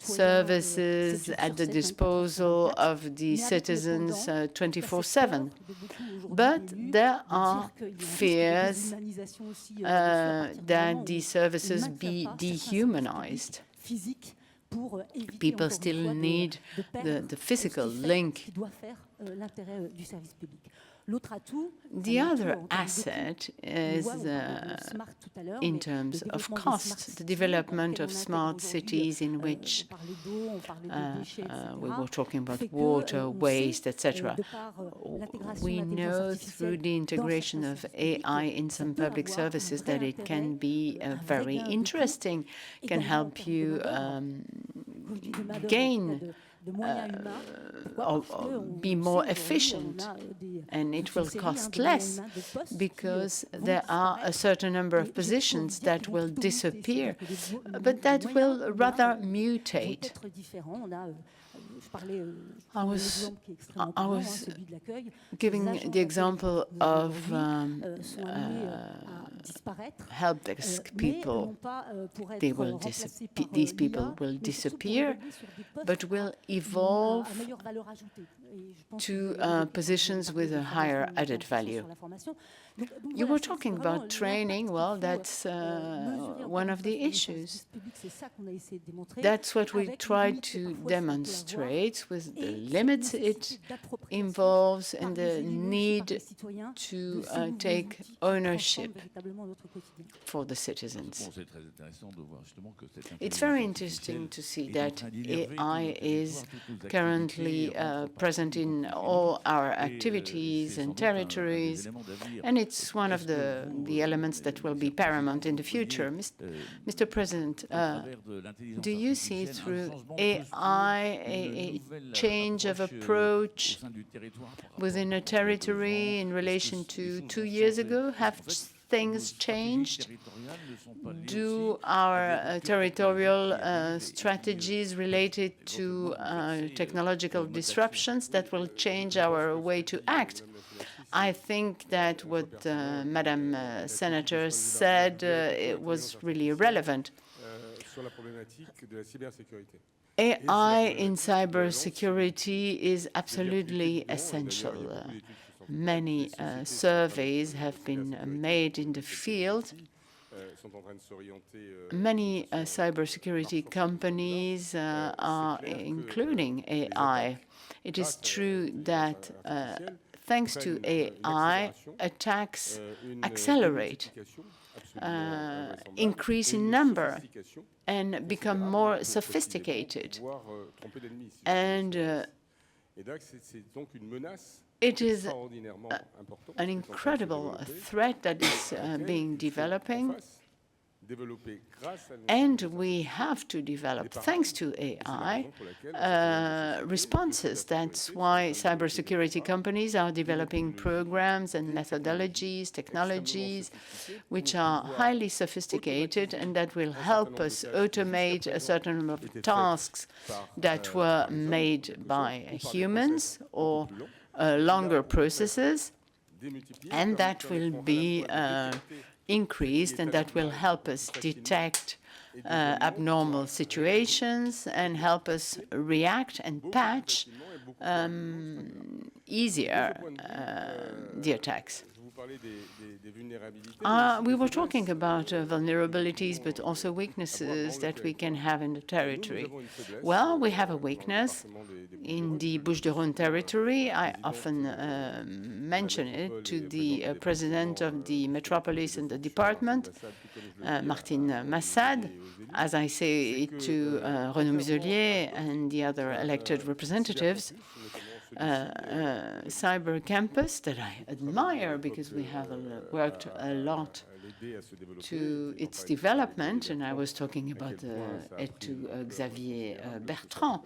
services at the disposal of the citizens 24/7. But there are fears that these services be dehumanized. People still need the physical link. The other asset is, in terms of cost, the development of smart cities in which we were talking about water, waste, etc. We know through the integration of AI in some public services that it can be very interesting, can help you gain or be more efficient, and it will cost less because there are a certain number of positions that will disappear, but that will rather mutate. I was giving the example of help desk people. These people will disappear, but will evolve to positions with a higher added value. You were talking about training. Well, that's one of the issues. That's what we tried to demonstrate with the limits it involves and the need to take ownership for the citizens. It's very interesting to see that AI is currently present in all our activities and territories, and it's one of the elements that will be paramount in the future. Mr. President, do you see through AI a change of approach within a territory in relation to 2 years ago? Have things changed? Do our territorial strategies related to technological disruptions that will change our way to act? I think that what Madam Senator said it was really relevant. AI in cybersecurity is absolutely essential. Many surveys have been made in the field. Many cybersecurity companies are including AI. It is true that thanks to AI, attacks accelerate, increase in number, and become more sophisticated. And it is an incredible threat that is being developing, and we have to develop, thanks to AI, responses. That's why cybersecurity companies are developing programs and methodologies, technologies, which are highly sophisticated and that will help us automate a certain number of tasks that were made by humans or longer processes, and that will be increased, and that will help us detect abnormal situations and help us react and patch easier the attacks. We were talking about vulnerabilities, but also weaknesses that we can have in the territory. Well, we have a weakness in the Bouches-du-Rhône territory. I often mention it to the president of the metropolis and the department, Martine Massad, as I say it to Renaud Muselier and the other elected representatives. Cyber campus that I admire because we have worked a lot to its development, and I was talking about it to Xavier Bertrand,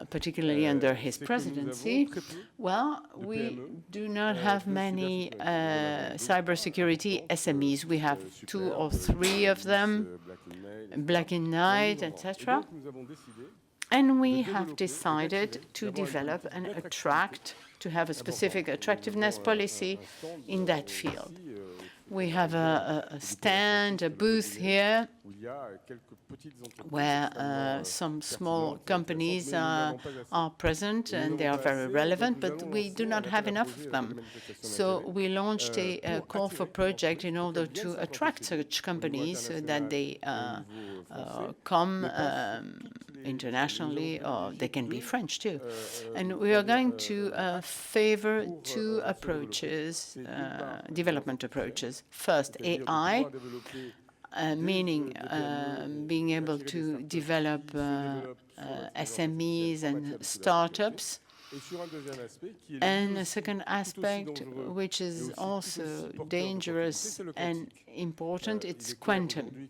particularly under his presidency. Well, we do not have many cybersecurity SMEs. We have 2 or 3 of them, Black in Night, etc. And we have decided to develop and to have a specific attractiveness policy in that field. We have a stand, a booth here, where some small companies are present, and they are very relevant, but we do not have enough of them. So we launched a call for project in order to attract such companies so that they come internationally, or they can be French too. And we are going to favor 2 approaches, development approaches. First, AI, meaning being able to develop SMEs and startups. And a second aspect, which is also dangerous and important, it's quantum.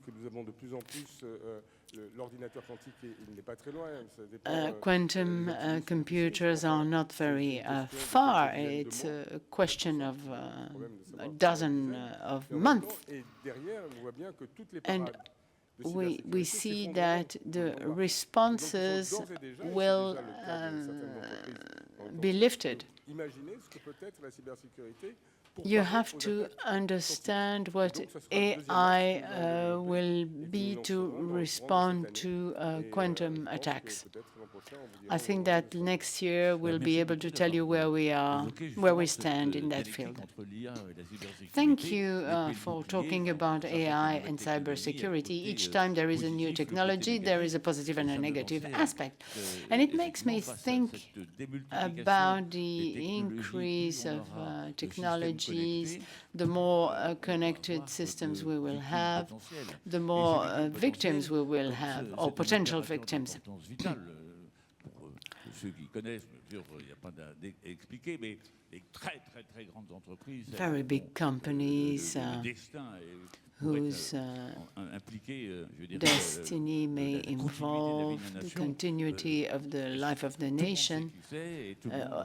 Quantum computers are not very far. It's a question of a dozen of months. And we see that the responses will be lifted. You have to understand what AI will be to respond to quantum attacks. I think that next year we'll be able to tell you where we are, where we stand in that field. Thank you for talking about AI and cybersecurity. Each time there is a new technology, there is a positive and a negative aspect. And it makes me think about the increase of technologies. The more connected systems we will have, the more victims we will have, or potential victims. Very big companies whose destiny may involve the continuity of the life of the nation.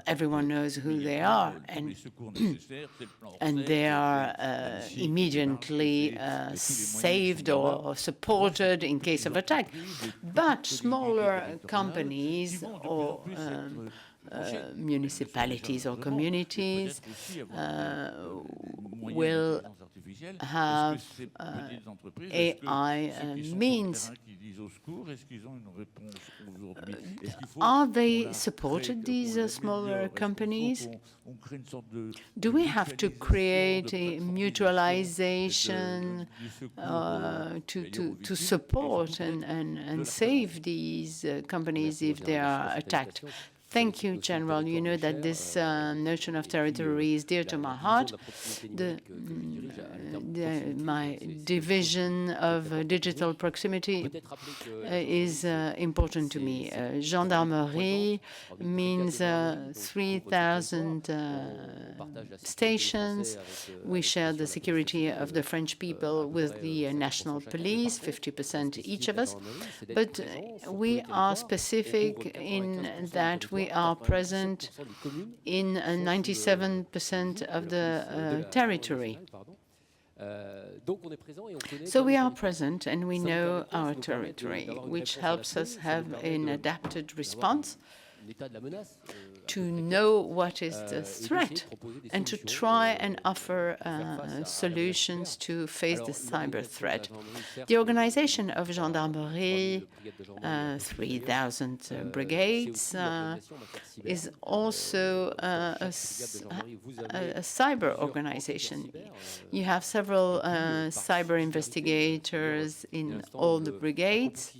Everyone knows who they are, and they are immediately saved or supported in case of attack. But smaller companies or municipalities or communities will have AI means. Are they supported, these smaller companies? Do we have to create a mutualization to support and save these companies if they are attacked? Thank you, General. You know that this notion of territory is dear to my heart. My division of digital proximity is important to me. Gendarmerie means 3,000 stations. We share the security of the French people with the national police, 50% each of us. But we are specific in that we are present in 97% of the territory. So we are present and we know our territory, which helps us have an adapted response to know what is the threat and to try and offer solutions to face the cyber threat. The organization of Gendarmerie, 3,000 brigades, is also a cyber organization. You have several cyber investigators in all the brigades,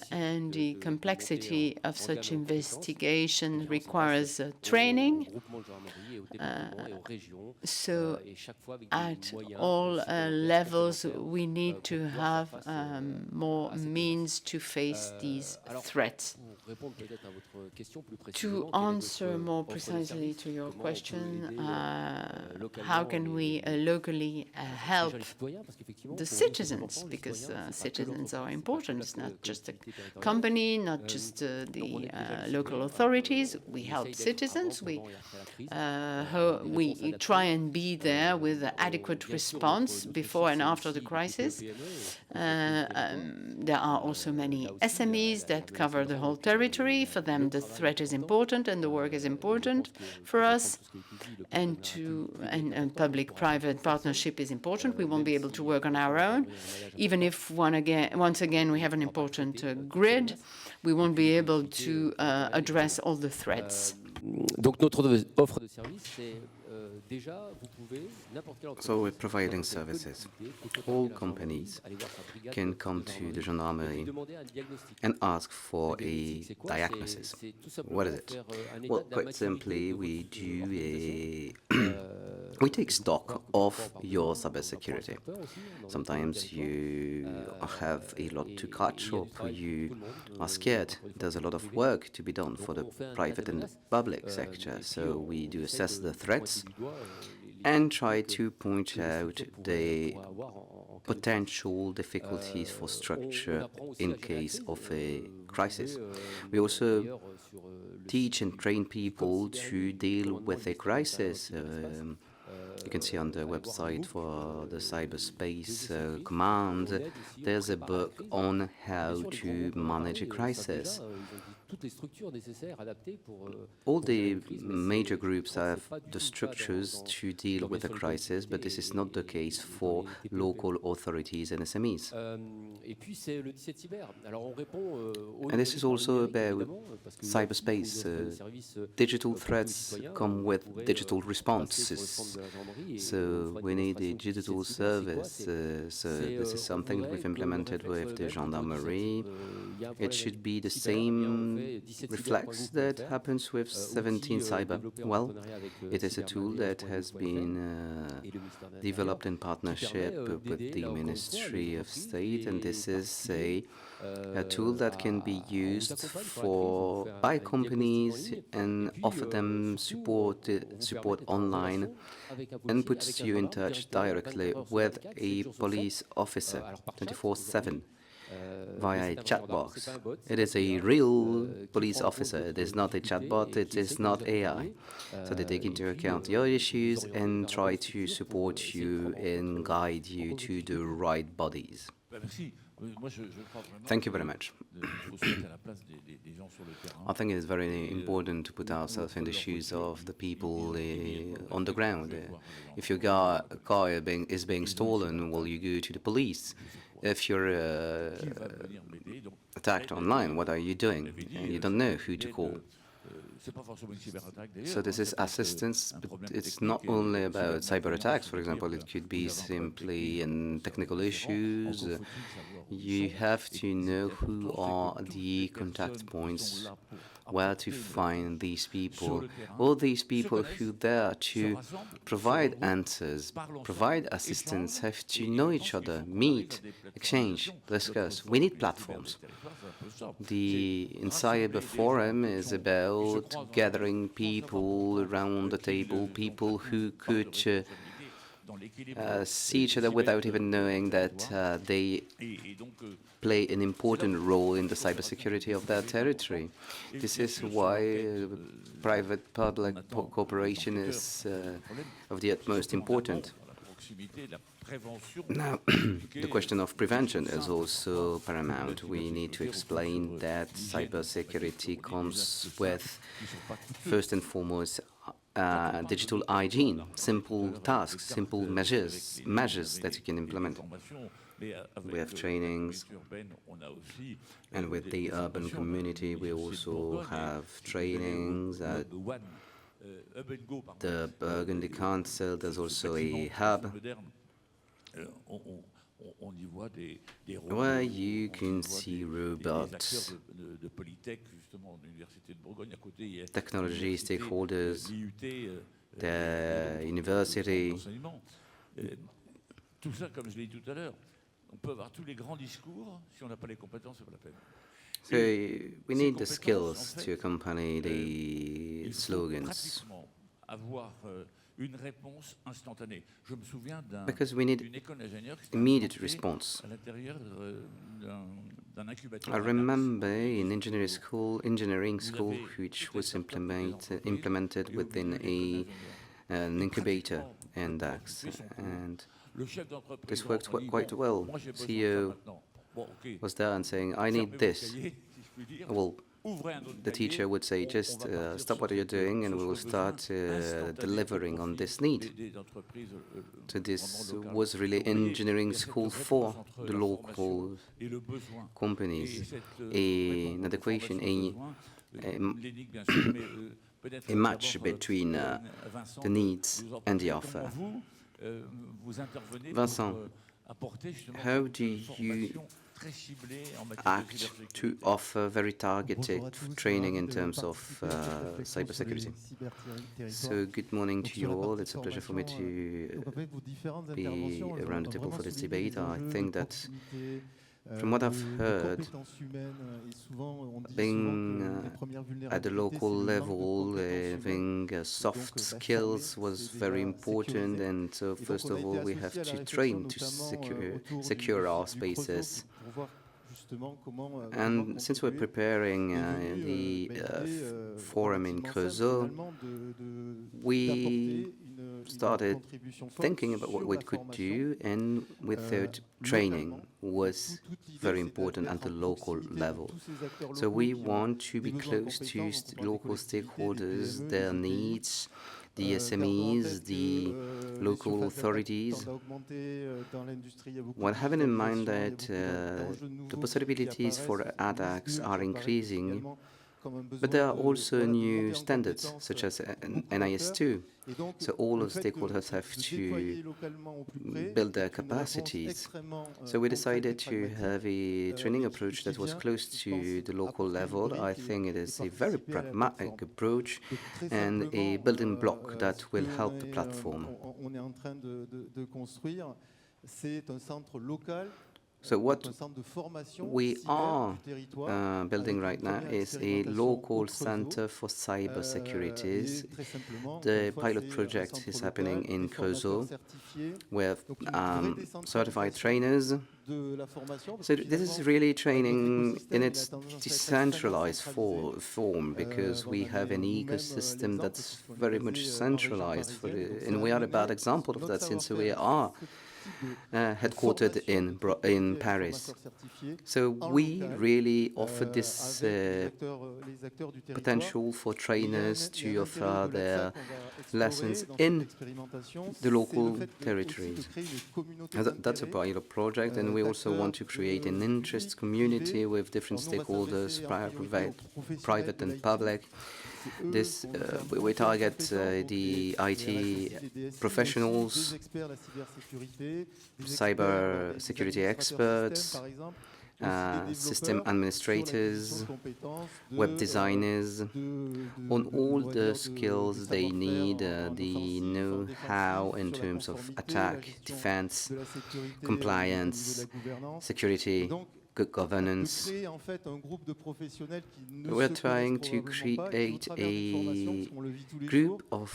and the complexity of such investigation requires training. So at all levels, we need to have more means to face these threats. To answer more precisely to your question, how can we locally help the citizens? Because citizens are important. It's not just a company, not just the local authorities. We help citizens. We try and be there with adequate response before and after the crisis. There are also many SMEs that cover the whole territory. For them, the threat is important and the work is important for us. And public-private partnership is important. We won't be able to work on our own. Even if once again we have an important grid, we won't be able to address all the threats. Donc notre offre de service, c'est So we're providing services. All companies can come to the gendarmerie and ask for a diagnosis. What is it? Well, quite simply, we take stock of your cybersecurity. Sometimes you have a lot to catch up, you are scared. There's a lot of work to be done for the private and the public sector. So we do assess the threats and try to point out the potential difficulties for structure in case of a crisis. We also teach and train people to deal with a crisis. You can see on the website for the cyberspace command, there's a book on how to manage a crisis. All the major groups have the structures to deal with a crisis, but this is not the case for local authorities and SMEs. And this is also about cyberspace. Digital threats come with digital responses. So we need a digital service. So this is something that we've implemented with the gendarmerie. It should be the same reflex that happens with InCyber. Well, it is a tool that has been developed in partnership with the Ministry of State, and this is a tool that can be used by companies and offer them support online and puts you in touch directly with a police officer 24/7. Via a chat box. It is a real police officer. It is not a chatbot. It is not AI. So they take into account your issues and try to support you and guide you to the right bodies. Thank you very much. I think it is very important to put ourselves in the shoes of the people on the ground. If your car is being stolen, well, you go to the police. If you're attacked online, what are you doing? And you don't know who to call. So this is assistance, but it's not only about cyber attacks. For example, it could be simply in technical issues. You have to know who are the contact points, where to find these people. All these people who are there to provide answers, provide assistance, have to know each other, meet, exchange, discuss. We need platforms. The InCyber forum is about gathering people around the table, people who could see each other without even knowing that they play an important role in the cybersecurity of their territory. This is why private-public cooperation is of the utmost importance. Now, the question of prevention is also paramount. We need to explain that cybersecurity comes with, first and foremost, digital hygiene, simple tasks, simple measures that you can implement. We have trainings, and with the urban community, we also have trainings at the Burgundy Council. There's also a hub where you can see robots, technology stakeholders, the university. So we need the skills to accompany the slogans. Because we need immediate response. I remember in engineering school, which was implemented within an incubator index, and this worked quite well. CEO was there and saying, "I need this." Well, the teacher would say, just stop what you're doing and we will start delivering on this need. So this was really engineering school for the local companies, an adequation, a match between the needs and the offer. Vincent, how do you act to offer very targeted training in terms of cybersecurity? So good morning to you all. It's a pleasure for me to be around the table for this debate. I think that from what I've heard, being at the local level, having soft skills was very important, and so first of all we have to train to secure our spaces. And since we're preparing the forum in Creusot, we started thinking about what we could do, and we thought training was very important at the local level. So we want to be close to local stakeholders, their needs, the SMEs, the local authorities, while having in mind that the possibilities for attacks are increasing, but there are also new standards, such as NIS2. So all of the stakeholders have to build their capacities. So we decided to have a training approach that was close to the local level. I think it is a very pragmatic approach and a building block that will help the platform. So what we are building right now is a local center for cybersecurity. The pilot project is happening in Creusot with certified trainers. So this is really training in its decentralized form, because we have an ecosystem that's very much centralized, and we are a bad example of that, since we are headquartered in Paris. So we really offer this potential for trainers to offer their lessons in the local territories. That's a pilot project, and we also want to create an interest community with different stakeholders, private and public. This we target the IT professionals, cyber security experts, system administrators, web designers, on all the skills they need, the know-how in terms of attack, defense, compliance, security, good governance. We're trying to create a group of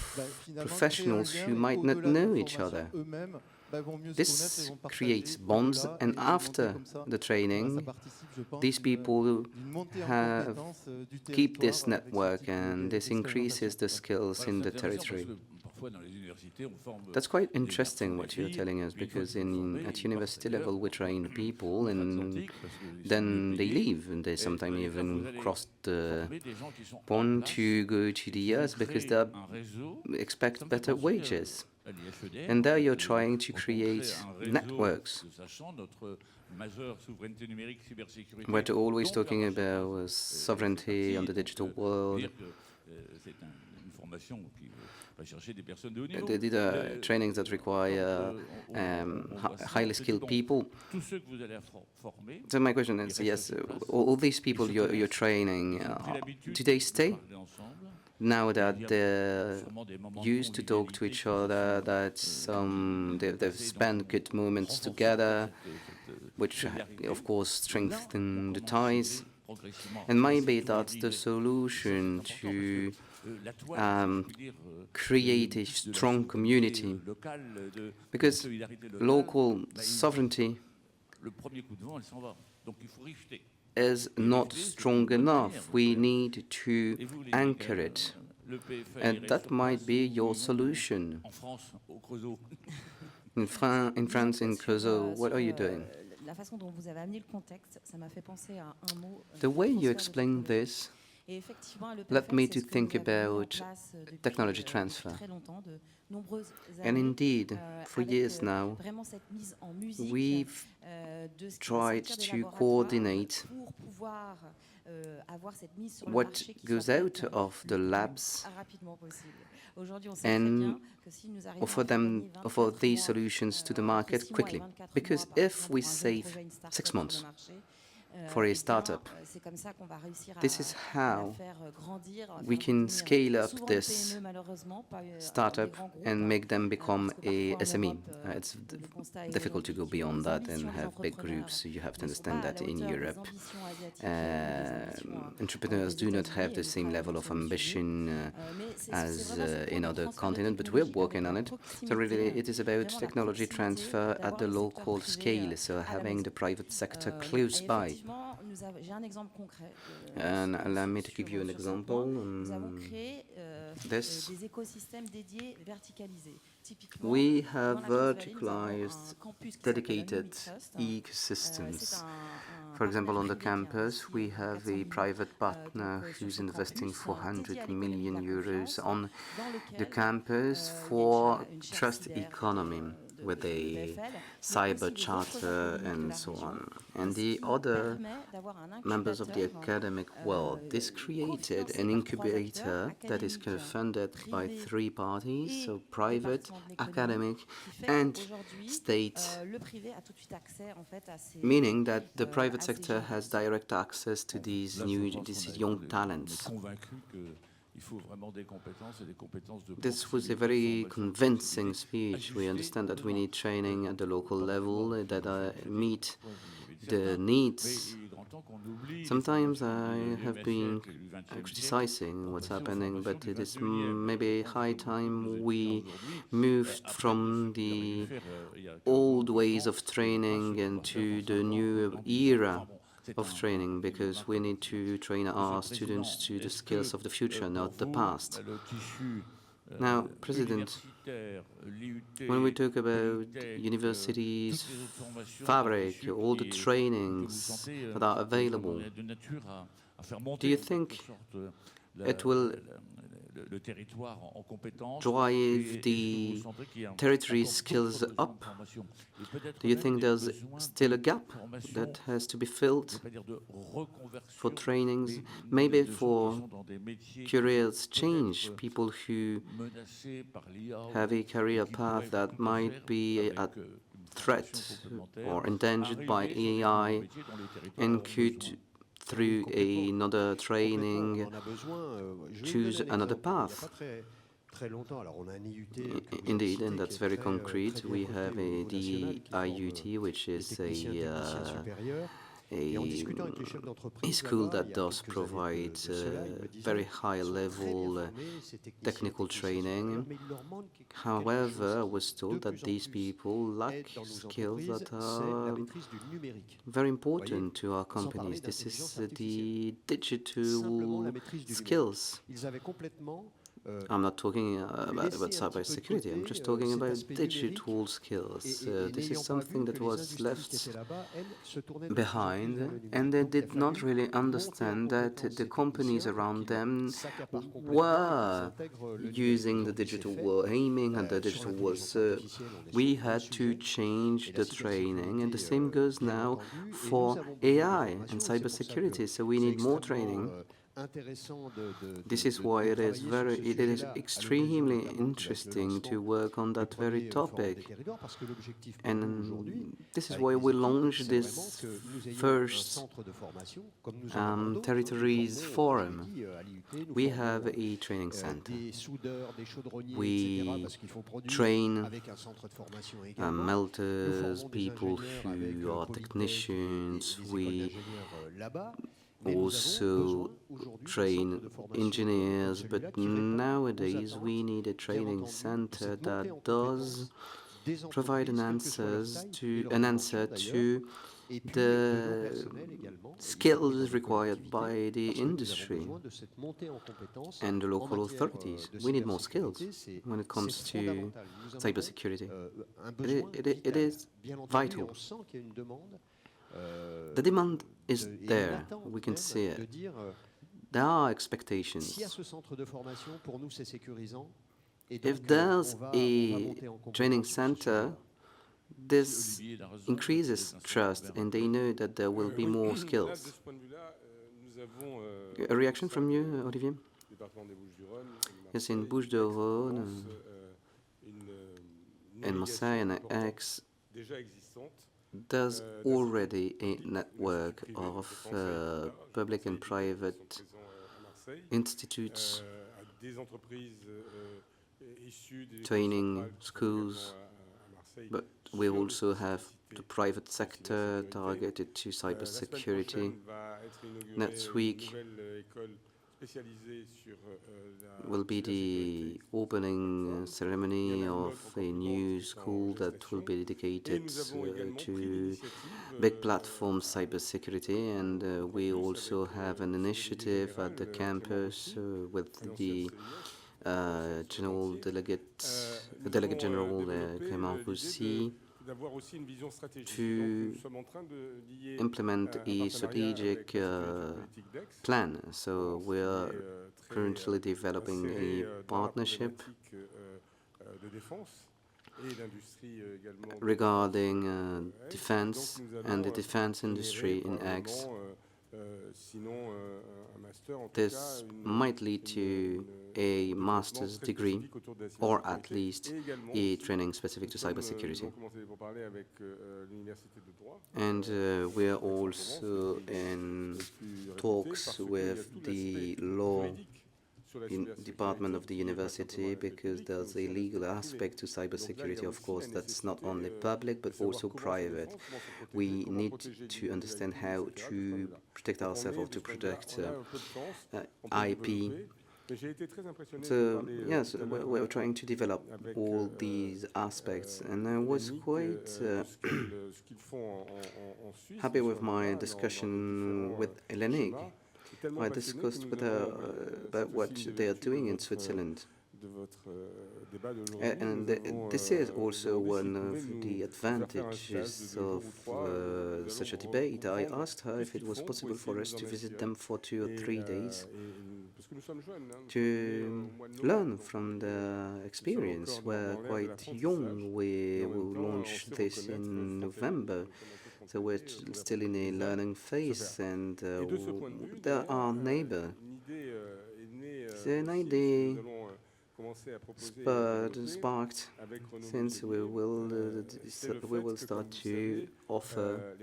professionals who might not know each other. This creates bonds, and after the training, these people keep this network, and this increases the skills in the territory. That's quite interesting what you're telling us, because at university level we train people and then they leave, and they sometimes even cross the pond to go to the US because they expect better wages. And there you're trying to create networks. We're always talking about sovereignty on the digital world. These are trainings that require highly skilled people. So my question is, yes, all these people you're training, do they stay? Now that they're used to talk to each other, that they've spent good moments together, which of course strengthen the ties. And maybe that's the solution to create a strong community, because local sovereignty is not strong enough. We need to anchor it, and that might be your solution. In France, in Creusot, what are you doing? The way you explain this led me to think about technology transfer. And indeed, for years now, we've tried to coordinate what goes out of the labs and offer these solutions to the market quickly. Because if we save 6 months for a startup, this is how we can scale up this startup and make them become a SME. It's difficult to go beyond that and have big groups. You have to understand that in Europe, entrepreneurs do not have the same level of ambition as in other continents, but we're working on it. So really, it is about technology transfer at the local scale, so having the private sector close by. And allow me to give you an example. This. We have verticalized dedicated ecosystems. For example, on the campus, we have a private partner who's investing 400 million euros on the campus for trust economy, with a cyber charter and so on. And the other members of the academic world, this created an incubator that is co-funded by 3 parties, so private, academic, and state, meaning that the private sector has direct access to these young talents. This was a very convincing speech. We understand that we need training at the local level that meet the needs. Sometimes I have been criticizing what's happening, but it is maybe high time we moved from the old ways of training into the new era of training, because we need to train our students to the skills of the future, not the past. Now, President, when we talk about universities, fabric, all the trainings that are available, do you think it will drive the territory skills up? Do you think there's still a gap that has to be filled for trainings, maybe for careers change, people who have a career path that might be at threat or endangered by AI and could, through another training, choose another path? Indeed, and that's very concrete. We have a DIUT, which is a school that does provide very high-level technical training. However, I was told that these people lack skills that are very important to our companies. This is the digital skills. I'm not talking about cybersecurity, I'm just talking about digital skills. This is something that was left behind, and they did not really understand that the companies around them were using the digital world, aiming at the digital world. So we had to change the training, and the same goes now for AI and cybersecurity. So we need more training. This is why it is extremely interesting to work on that very topic, and this is why we launched this first Territories Forum. We have a training center. We train melters, people who are technicians. We also train engineers, but nowadays we need a training center that does provide an answer to the skills required by the industry and the local authorities. We need more skills when it comes to cybersecurity. It is vital. The demand is there, we can see it. There are expectations. If there's a training center, this increases trust and they know that there will be more skills. A reaction from you, Olivier? Yes, in Bouches-du-Rhône, in Marseille and Aix, there's already a network of public and private institutes, training schools, but we also have the private sector targeted to cybersecurity. Next week will be the opening ceremony of a new school that will be dedicated to big platform cybersecurity, and we also have an initiative at the campus with the Delegate General Clément Roussy to implement a strategic plan. So we are currently developing a partnership regarding defense and the defense industry in Aix. This might lead to a master's degree, or at least a training specific to cybersecurity. And we are also in talks with the law department of the university, because there's a legal aspect to cybersecurity, of course, that's not only public but also private. We need to understand how to protect ourselves or to protect IP. So yes, we're trying to develop all these aspects, and I was quite happy with my discussion with Hélène. I discussed with her about what they are doing in Switzerland. This is also one of the advantages of such a debate. I asked her if it was possible for us to visit them for 2 or 3 days to learn from the experience. We're quite young. We will launch this in November, so we're still in a learning phase, and they're our neighbor. So an idea sparked since we will start to offer.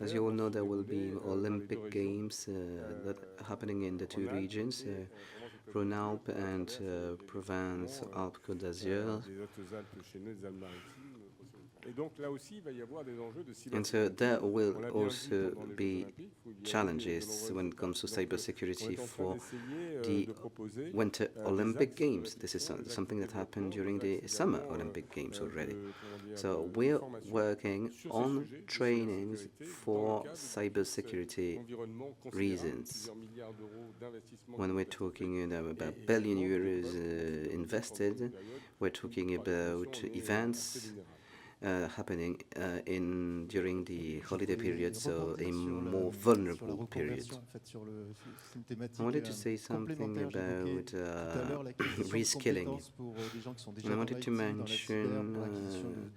As you all know, there will be Olympic Games that are happening in the 2 regions, Rhône-Alpes and Provence-Alpes-Côte d'Azur. And so there will also be challenges when it comes to cybersecurity for the Winter Olympic Games. This is something that happened during the Summer Olympic Games already. So we're working on trainings for cybersecurity reasons. When we're talking about billion euros invested, we're talking about events happening during the holiday period, so a more vulnerable period. I wanted to say something about reskilling. And I wanted to mention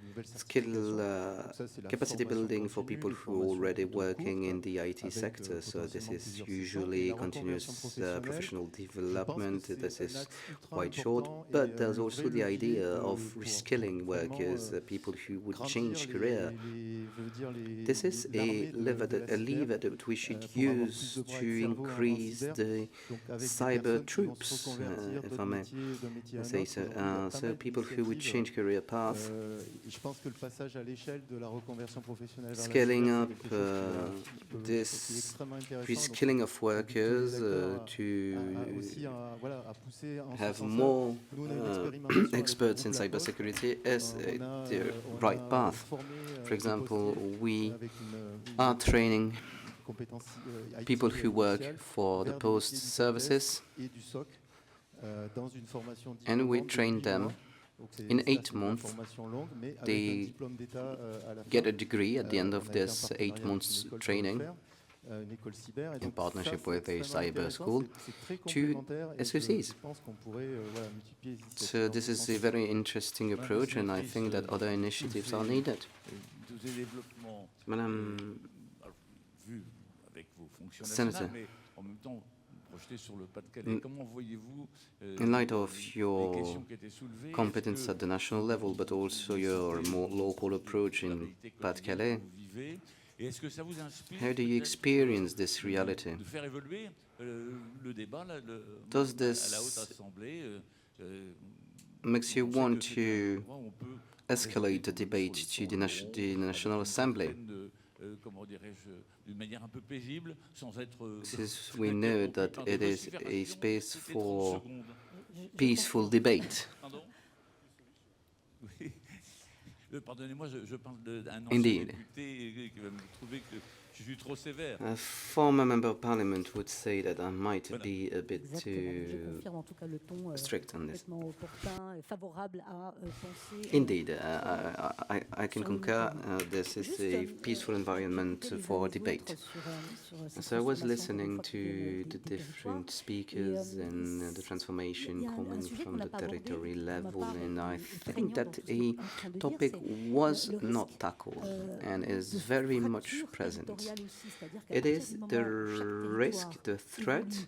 capacity building for people who are already working in the IT sector. So this is usually continuous professional development. This is quite short, but there's also the idea of reskilling workers, people who would change career. This is a lever that we should use to increase the cyber troops, if I may say so. So people who would change career path, scaling up this reskilling of workers to have more experts in cybersecurity is the right path. For example, we are training people who work for the post services, and we train them in 8 months. They get a degree at the end of this 8 months training in partnership with a cyber school to SOCs. So this is a very interesting approach, and I think that other initiatives are needed. Madam Senator, in light of your competence at the national level, but also your more local approach in Pas-de-Calais, how do you experience this reality? Does this makes you want to escalate the debate to the National Assembly? Since we know that it is a space for peaceful debate. Indeed. A former member of parliament would say that I might be a bit too strict on this. Indeed, I can concur. This is a peaceful environment for debate. So I was listening to the different speakers and the transformation coming from the territory level, and I think that a topic was not tackled and is very much present. It is the risk, the threat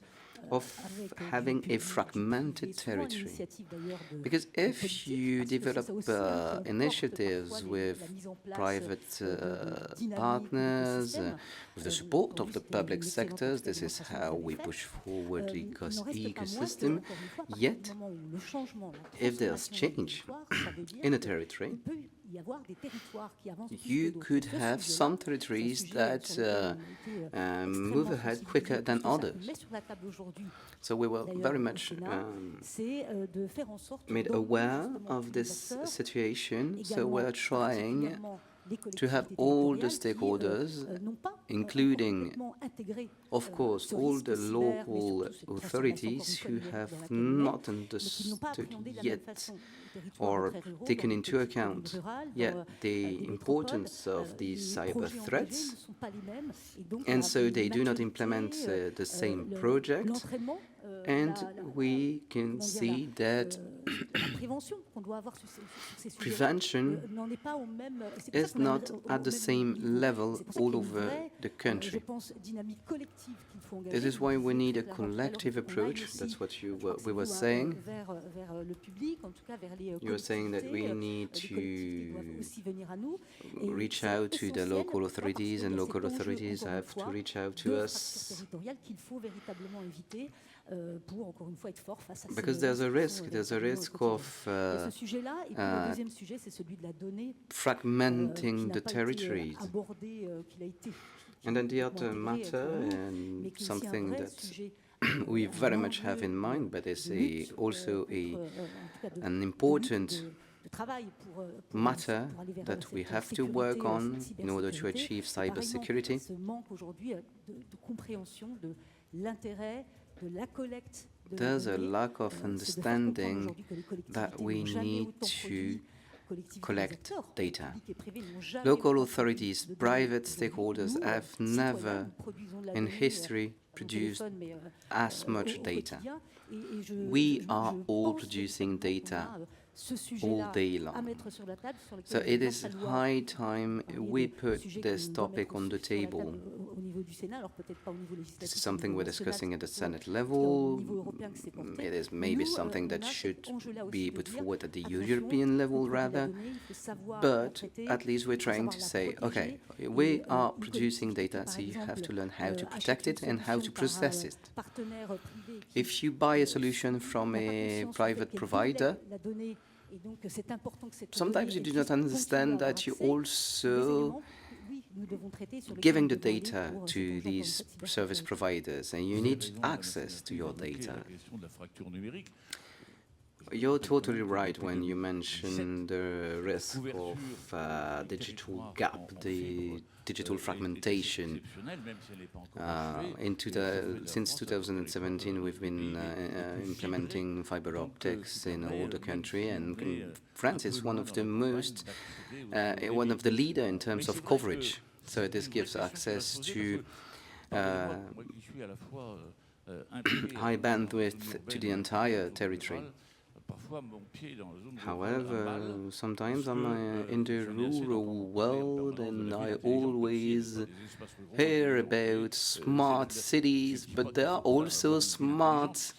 of having a fragmented territory. Because if you develop initiatives with private partners, with the support of the public sectors, this is how we push forward the ecosystem. Yet, if there's change in a territory, you could have some territories that move ahead quicker than others. So we were very much made aware of this situation, so we're trying to have all the stakeholders, including, of course, all the local authorities who have not understood yet or taken into account yet the importance of these cyber threats, and so they do not implement the same project. And we can see that prevention is not at the same level all over the country. This is why we need a collective approach. That's what we were saying. You were saying that we need to reach out to the local authorities, and local authorities have to reach out to us. Because there's a risk of fragmenting the territories. And then the other matter, and something that we very much have in mind, but is also an important matter that we have to work on in order to achieve cybersecurity. There's a lack of understanding that we need to collect data. Local authorities, private stakeholders have never in history produced as much data. We are all producing data all day long. So it is high time we put this topic on the table. This is something we're discussing at the Senate level. It is maybe something that should be put forward at the European level rather. But at least we're trying to say, okay, we are producing data, so you have to learn how to protect it and how to process it. If you buy a solution from a private provider, sometimes you do not understand that you also giving the data to these service providers, and you need access to your data. You're totally right when you mention the risk of digital gap, the digital fragmentation. Since 2017, we've been implementing fiber optics in all the country, and France is one of the leader in terms of coverage. So this gives access to high bandwidth to the entire territory. However, sometimes I'm in the rural world, and I always hear about smart cities, but there are also smart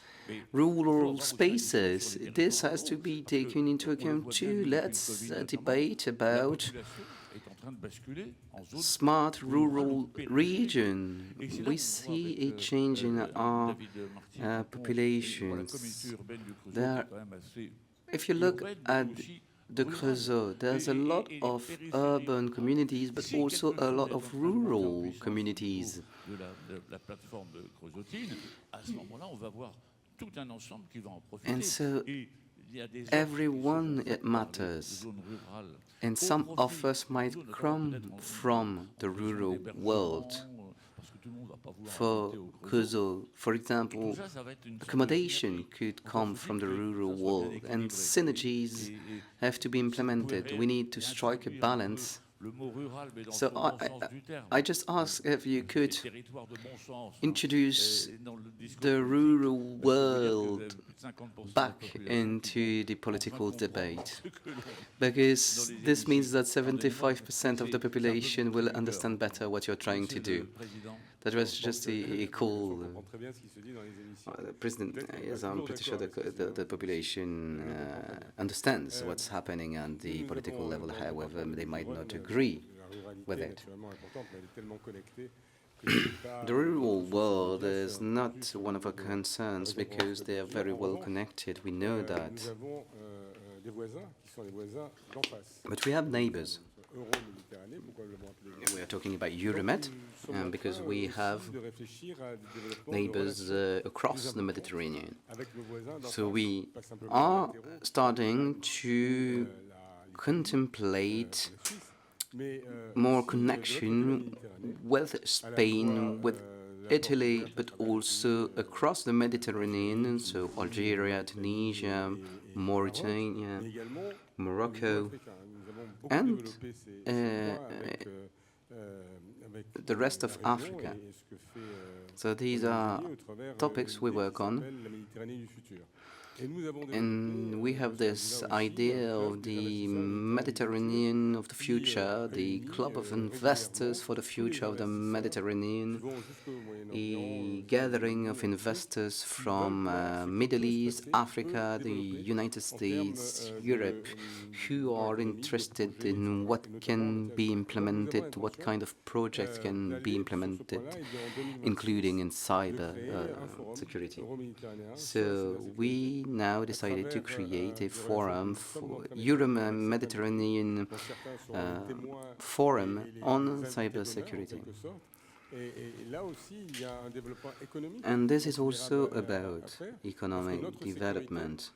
rural spaces. This has to be taken into account too. Let's debate about smart rural region. We see a change in our populations. If you look at the Creusot, there's a lot of urban communities, but also a lot of rural communities. And so everyone, it matters. And some of us might come from the rural world. For Creusot, for example, accommodation could come from the rural world, and synergies have to be implemented. We need to strike a balance. So I just ask if you could introduce the rural world back into the political debate, because this means that 75% of the population will understand better what you're trying to do. That was just a call. President, yes, I'm pretty sure the population understands what's happening at the political level, however, they might not agree with it. The rural world is not one of our concerns because they are very well connected. We know that. But we have neighbors. We are talking about Euromed because we have neighbors across the Mediterranean. So we are starting to contemplate more connection with Spain, with Italy, but also across the Mediterranean, so Algeria, Tunisia, Mauritania, Morocco, and the rest of Africa. So these are topics we work on. And we have this idea of the Mediterranean of the future, the club of investors for the future of the Mediterranean, a gathering of investors from Middle East, Africa, the United States, Europe, who are interested in what can be implemented, what kind of projects can be implemented, including in cyber security. So we now decided to create a forum, Euro-Mediterranean forum on cybersecurity. And this is also about economic development,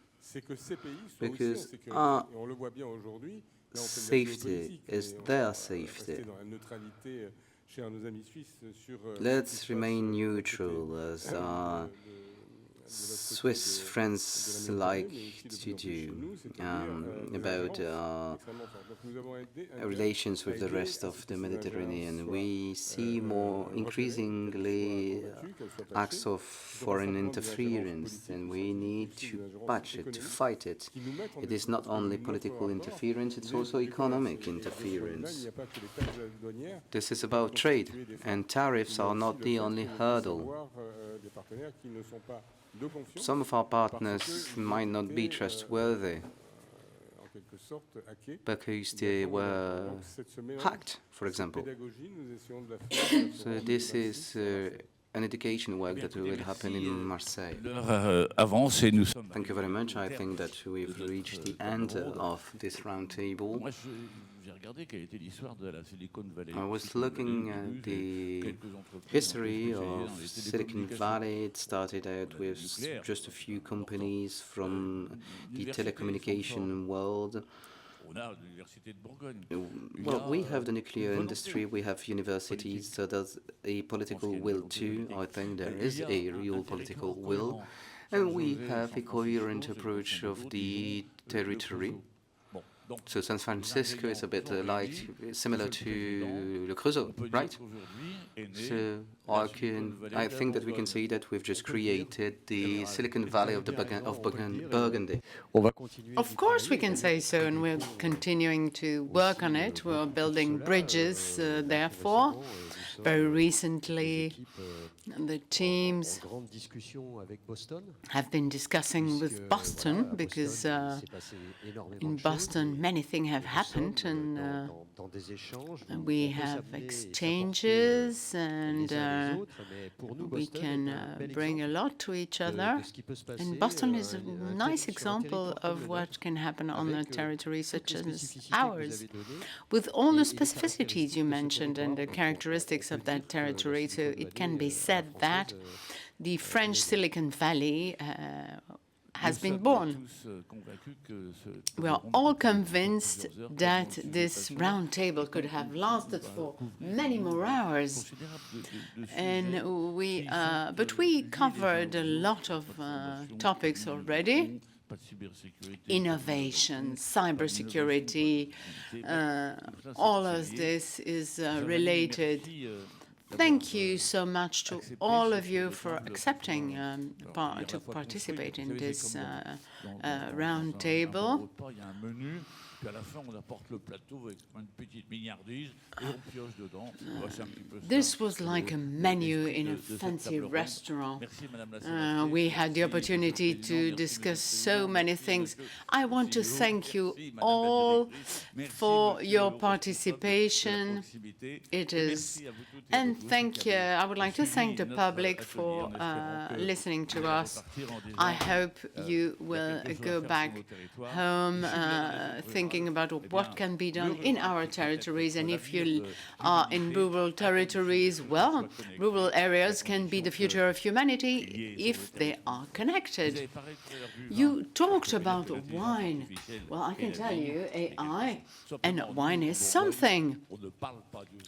because our safety is their safety. Let's remain neutral, as our Swiss friends like to do, about relations with the rest of the Mediterranean. We see more increasingly acts of foreign interference, and we need to patch it, to fight it. It is not only political interference, it's also economic interference. This is about trade, and tariffs are not the only hurdle. Some of our partners might not be trustworthy because they were hacked, for example. So this is an education work that will happen in Marseille. Thank you very much. I think that we've reached the end of this roundtable. I was looking at the history of Silicon Valley. It started out with just a few companies from the telecommunication world. Well, we have the nuclear industry, we have universities, so there's a political will too. I think there is a real political will. And we have a coherent approach of the territory. So San Francisco is a bit similar to Le Creusot, right? So I think that we can say that we've just created the Silicon Valley of Burgundy. Of course we can say so, and we're continuing to work on it. We're building bridges, therefore. Very recently, the teams have been discussing with Boston, because in Boston many things have happened, and we have exchanges, and we can bring a lot to each other. And Boston is a nice example of what can happen on a territory such as ours, with all the specificities you mentioned and the characteristics of that territory. So it can be said that the French Silicon Valley has been born. We are all convinced that this round table could have lasted for many more hours, and but we covered a lot of topics already. Innovation, cybersecurity, all of this is related. Thank you so much to all of you for accepting to participate in this round table. This was like a menu in a fancy restaurant. We had the opportunity to discuss so many things. I want to thank you all for your participation. And I would like to thank the public for listening to us. I hope you will go back home thinking about what can be done in our territories. And if you are in rural territories, well, rural areas can be the future of humanity if they are connected. You talked about wine. Well, I can tell you, AI and wine is something.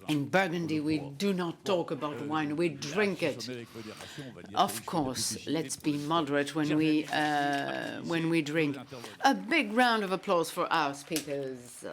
In Burgundy, we do not talk about wine, we drink it. Of course, let's be moderate when we drink. A big round of applause for our speakers.